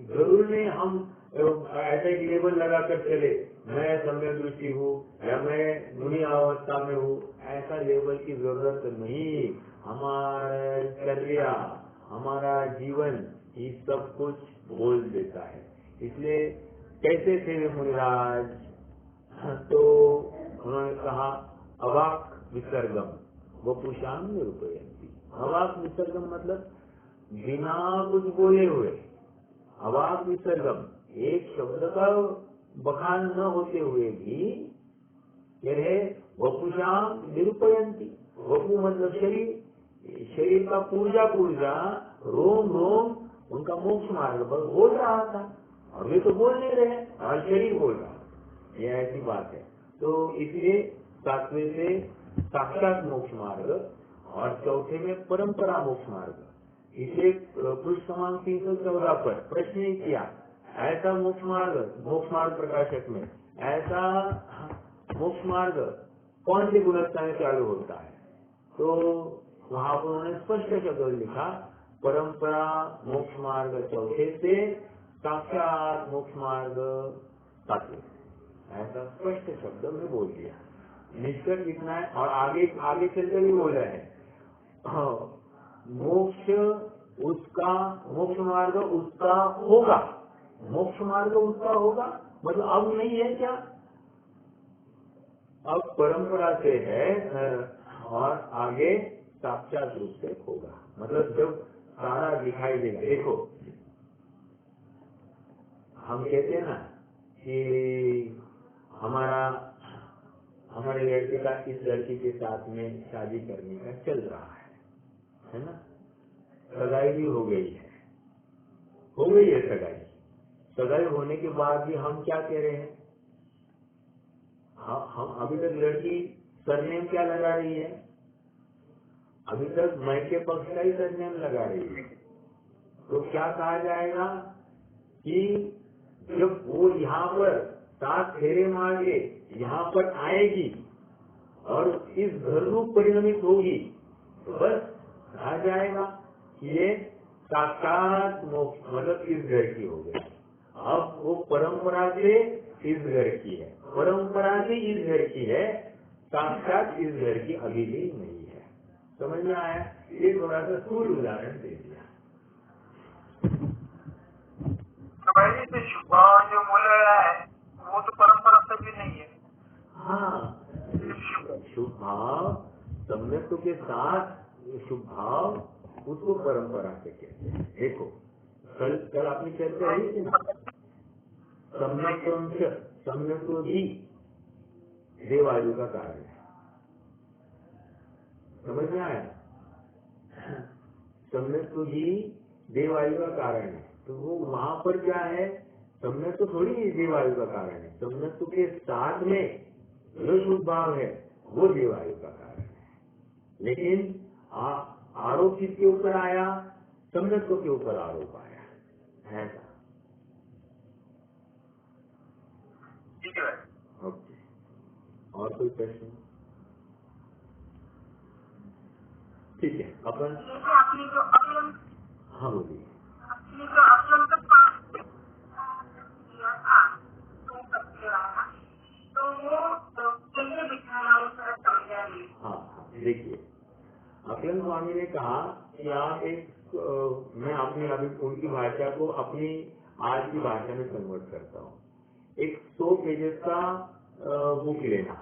जरूर नहीं हम ऐसा ही लेबल लगा कर चले, मैं सम्यक दृष्टि हूँ या मैं मुनि अवस्था में हूँ, ऐसा लेबल की जरूरत नहीं। हमारा चर्या, हमारा जीवन ये सब कुछ बोल देता है। इसलिए कैसे थे मुनिराज, तो उन्होंने कहा अवाक विसर्गम वपुषाम निरूपयन्ति। अवाक विसर्गम मतलब बिना कुछ बोले हुए, अवाक विसर्गम एक शब्द का बखान न होते हुए भी वपुषाम निरूपयन्ति। वपु मतलब शरीर का पूर्जा रोम उनका मोक्ष मार्ग बोल रहा था, और वे तो बोल नहीं रहे और शरीर बोल रहा, यह ऐसी बात है। तो इसलिए सातवें से साक्षात मोक्ष मार्ग और चौथे में परंपरा मोक्ष मार्ग। इसे पृष्ठ क्रमांक 314 पर प्रश्न ही किया, ऐसा मोक्ष मार्ग प्रकाशक में ऐसा मोक्ष मार्ग कौन सी गुणवत्ता में चालू होता है? तो वहां पर उन्होंने स्पष्ट शब्द लिखा, परंपरा मोक्ष मार्ग चौथे से, साक्षात मोक्ष मार्ग सातवें। ऐसा स्पष्ट शब्द में बोल दिया। निष्कर्ष इतना है, और आगे चलकर भी बोल रहे हैं मोक्ष मार्ग उसका होगा। मोक्ष मार्ग उसका होगा मतलब अब नहीं है क्या, अब परंपरा से है और आगे साक्षात रूप से होगा। मतलब जब सारा दिखाई देगा। देखो हम कहते हैं ना कि हमारे लड़के का इस लड़की के साथ में शादी करने का चल रहा है ना, सगाई भी हो गई है सगाई होने के बाद भी हम क्या कह रहे हैं, हम अभी तक लड़की सरनेम क्या लगा रही है, अभी तक मायके पक्ष का ही सरनेम लगा रही है। तो क्या कहा जाएगा कि जब वो यहाँ पर 7 फेरे मार के यहाँ पर आएगी और इस घर रूप परिणमित होगी, तो बस कहा जाएगा कि ये साक्षात मोक्ष मतलब इस घर की हो गई। अब वो परंपरा से इस घर की है, परंपरा से इस घर की है, साक्षात इस घर की अभी भी नहीं है। समझ में आया? ये थोड़ा सा स्थूल उदाहरण दे दिया। तो शुभ जो बोल रहा है वो तो परंपरा से भी नहीं है। हाँ, शुभ भाव सम्यक के साथ शुभ भाव उसको परंपरा से कहते हैं। देखो कल आपने चर्चा रही थी ना, सम्यक भी देवायु का कारण है। समझ में आया? सम्यक भी देवायु का कारण है। तो वो वहां पर क्या है, सम्यक तो थोड़ी देवायु का कारण है, सम्यक के साथ में जो शुभ भाव है वो देवायु का कारण है। लेकिन आरोप किसके ऊपर आया, सम्यक के ऊपर आरोप आया, ऐसा। ठीक है। ओके, और कोई प्रश्न? ठीक है, अपन आपने जो अवलंब, हाँ बोलिए। आपने जो अवलंब किया था तो बच्चे वाला, तो वो कैसे बिठाना उसका समझा नहीं। हाँ देखिए, अखिल स्वामी ने कहा कि आप मैं अपनी अभी उनकी भाषा को अपनी आज की भाषा में कन्वर्ट करता हूँ। एक 100 पेजेस का बुक लेना,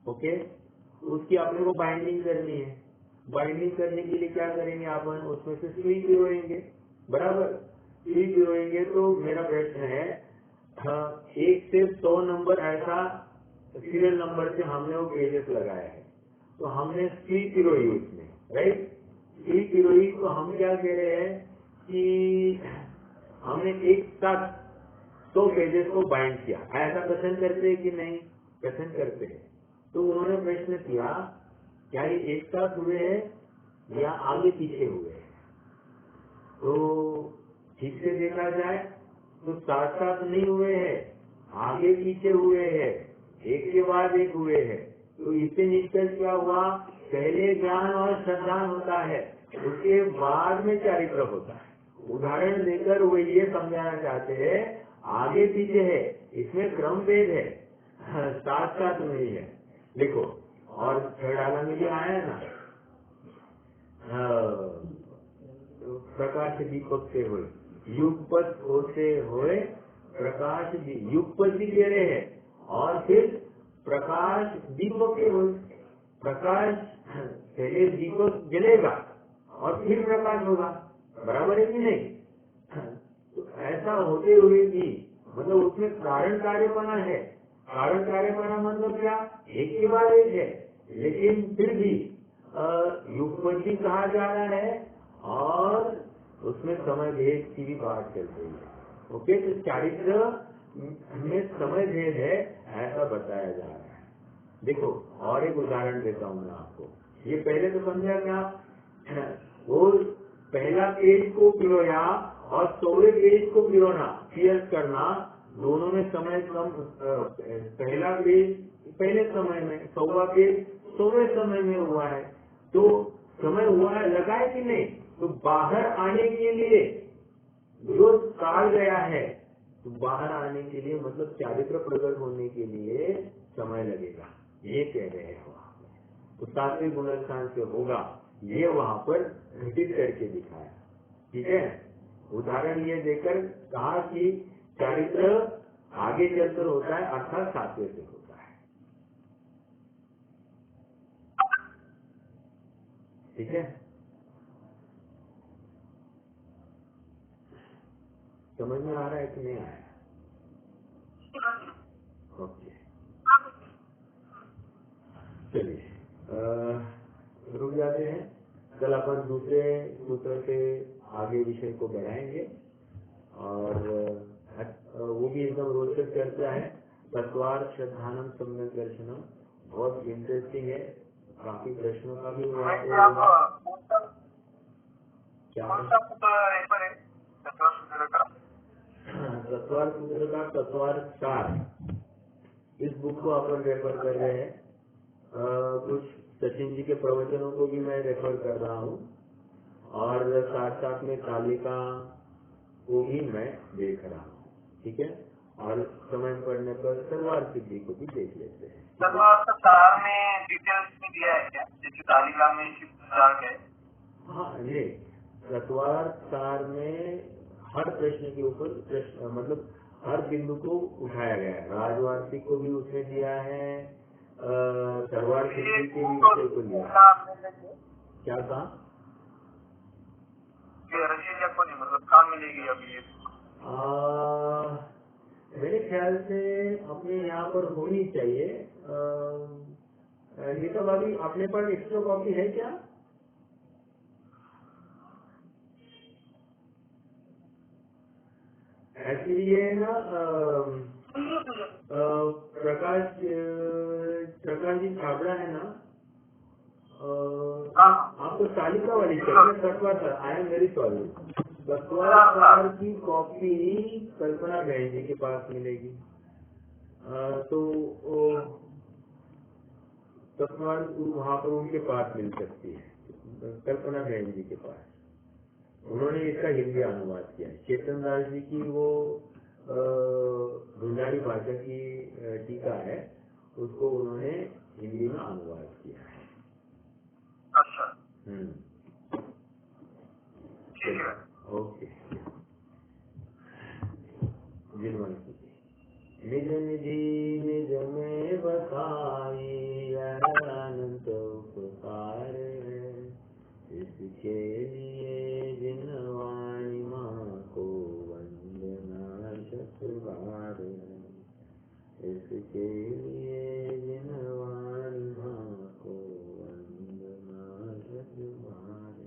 ओके, उसकी आपने को बाइंडिंग करनी है। बाइंडिंग करने के लिए क्या करेंगे, अपन उसमें से सुई पिरोएंगे, बराबर। सुई पिरोएंगे तो मेरा प्रश्न है 1 से 100 नंबर ऐसा सीरियल नंबर से हमने वो पेजेस लगाया है, तो हमने सुई पिरोई उसमें, राइट। सुई पिरोई तो हम क्या कह रहे हैं कि हमने एक साथ 100 पेजेस को बाइंड किया। ऐसा कथन करते हैं कि नहीं? कथन करते हैं। तो उन्होंने प्रश्न किया क्या ये एक साथ हुए हैं या आगे पीछे हुए हैं? तो ठीक से देखा जाए तो साथ साथ नहीं हुए हैं, आगे पीछे हुए हैं। एक के बाद एक हुए हैं। तो इससे निष्कर्ष क्या हुआ, पहले ज्ञान और श्रद्धान होता है, उसके बाद में चारित्र होता है। उदाहरण देकर वो ये समझाना चाहते हैं, आगे पीछे है, इसमें क्रम भेद है, साथ साथ नहीं है। देखो, और छड़ाला में भी आया है ना, प्रकाश दीपक से हुए, युगपत होते हुए प्रकाश, युगपत भी कह रहे हैं, और फिर प्रकाश दीपक के हुए। प्रकाश पहले दीपक जलेगा और फिर प्रकाश होगा, बराबर है कि नहीं? तो ऐसा होते हुए भी मतलब उसमें कारण कार्यपना है। कारण कार्यपना मतलब क्या, एक के बाद एक है, लेकिन फिर भी युगपति कहा जा रहा है और उसमें समय भेद की भी बात चल रही है। ओके, तो चारित्र में समय भेद है ऐसा बताया जा रहा है। देखो, और एक उदाहरण देता हूँ मैं आपको। ये पहले तो समझा क्या, वो पहला पेज को पिरोया और 100वें पेज को पिरोना, पियर्स करना, दोनों में समय कम। पहला पेज पहले समय में, 100वां पेज 100वें समय में हुआ है, तो समय हुआ है, लगा है कि नहीं? तो बाहर आने के लिए जो काल गया है, तो बाहर आने के लिए मतलब चारित्र प्रकट होने के लिए समय लगेगा, ये कह रहे हो आप। तो 7वें गुणस्थान से होगा, ये वहां पर घटित करके दिखाया। ठीक है, उदाहरण ये देकर कहा कि चारित्र आगे चलकर होता है, अर्थात 7वें से होता है। ठीक है, समझ में आ रहा है कि नहीं आया? ओके, चलिए रुक जाते हैं, कल अपन दूसरे सूत्र से आगे विषय को बढ़ाएंगे। और वो भी एकदम रोचक चर्चा है, तत्वार्थ श्रद्धानम सम्यक दर्शनम, बहुत इंटरेस्टिंग है, काफी प्रश्नों का भी हुआ। तत्वार्थ सूत्र का तत्वार्थ सार, इस बुक को अपन रेफर कर रहे हैं। कुछ सचिन जी के प्रवचनों को भी मैं रेफर कर रहा हूँ, और साथ साथ में तालिका को भी मैं देख रहा हूँ। ठीक है, और समय पड़ने पर सर्वार्थ सिद्धि को भी देख लेते हैं। सर्वार्थ सार में डिटेल्स में दिया है क्या, जैसे तालिका में है? हाँ, ये तत्वार्थ सार में हर प्रश्न के ऊपर प्रश्न, मतलब हर बिंदु को उठाया गया है। राजवार्षिक को भी उसने दिया है, सर्वार्थ सिद्धि के भी विषय को लिया। क्या कहा? मतलब काम मिलेगी अभी ये? मेरे ख्याल से अपने यहाँ पर होनी चाहिए। ये तो अभी अपने पास एक्स्ट्रा कॉपी है क्या? एक्चुअली ये ना प्रकाश जी छाबड़ा है ना, आपको तालिका वाली चाहिए? Tattvartha, I am very sorry, Tattvartha की कॉपी कल्पना बहन जी के पास मिलेगी। तो तत्वार्थ वहाँ पर उनके पास मिल सकती है, कल्पना बहन जी के पास। उन्होंने इसका हिंदी अनुवाद किया है। चेतन दास जी की वो गुंजारी भाषा की टीका है, उसको उन्होंने हिंदी में अनुवाद किया है। अच्छा, ठीक है, ओके। निज निधि निज में बसाई अनंत उपकार, इसके लिए जिन वाणी माँ को वंदना शतबार, इसके लिए जिन वाणी माँ को वंदना शतबार।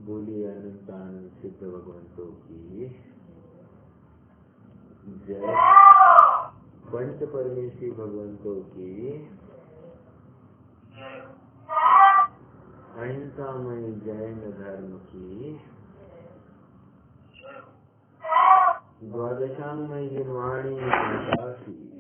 बोलिए अनंतानंद सिद्ध भगवंतों की जय। पंच परमेश्वरी भगवंतों की अहिंसामय जैन धर्म की द्वादशांगमय निर्वाणी माता की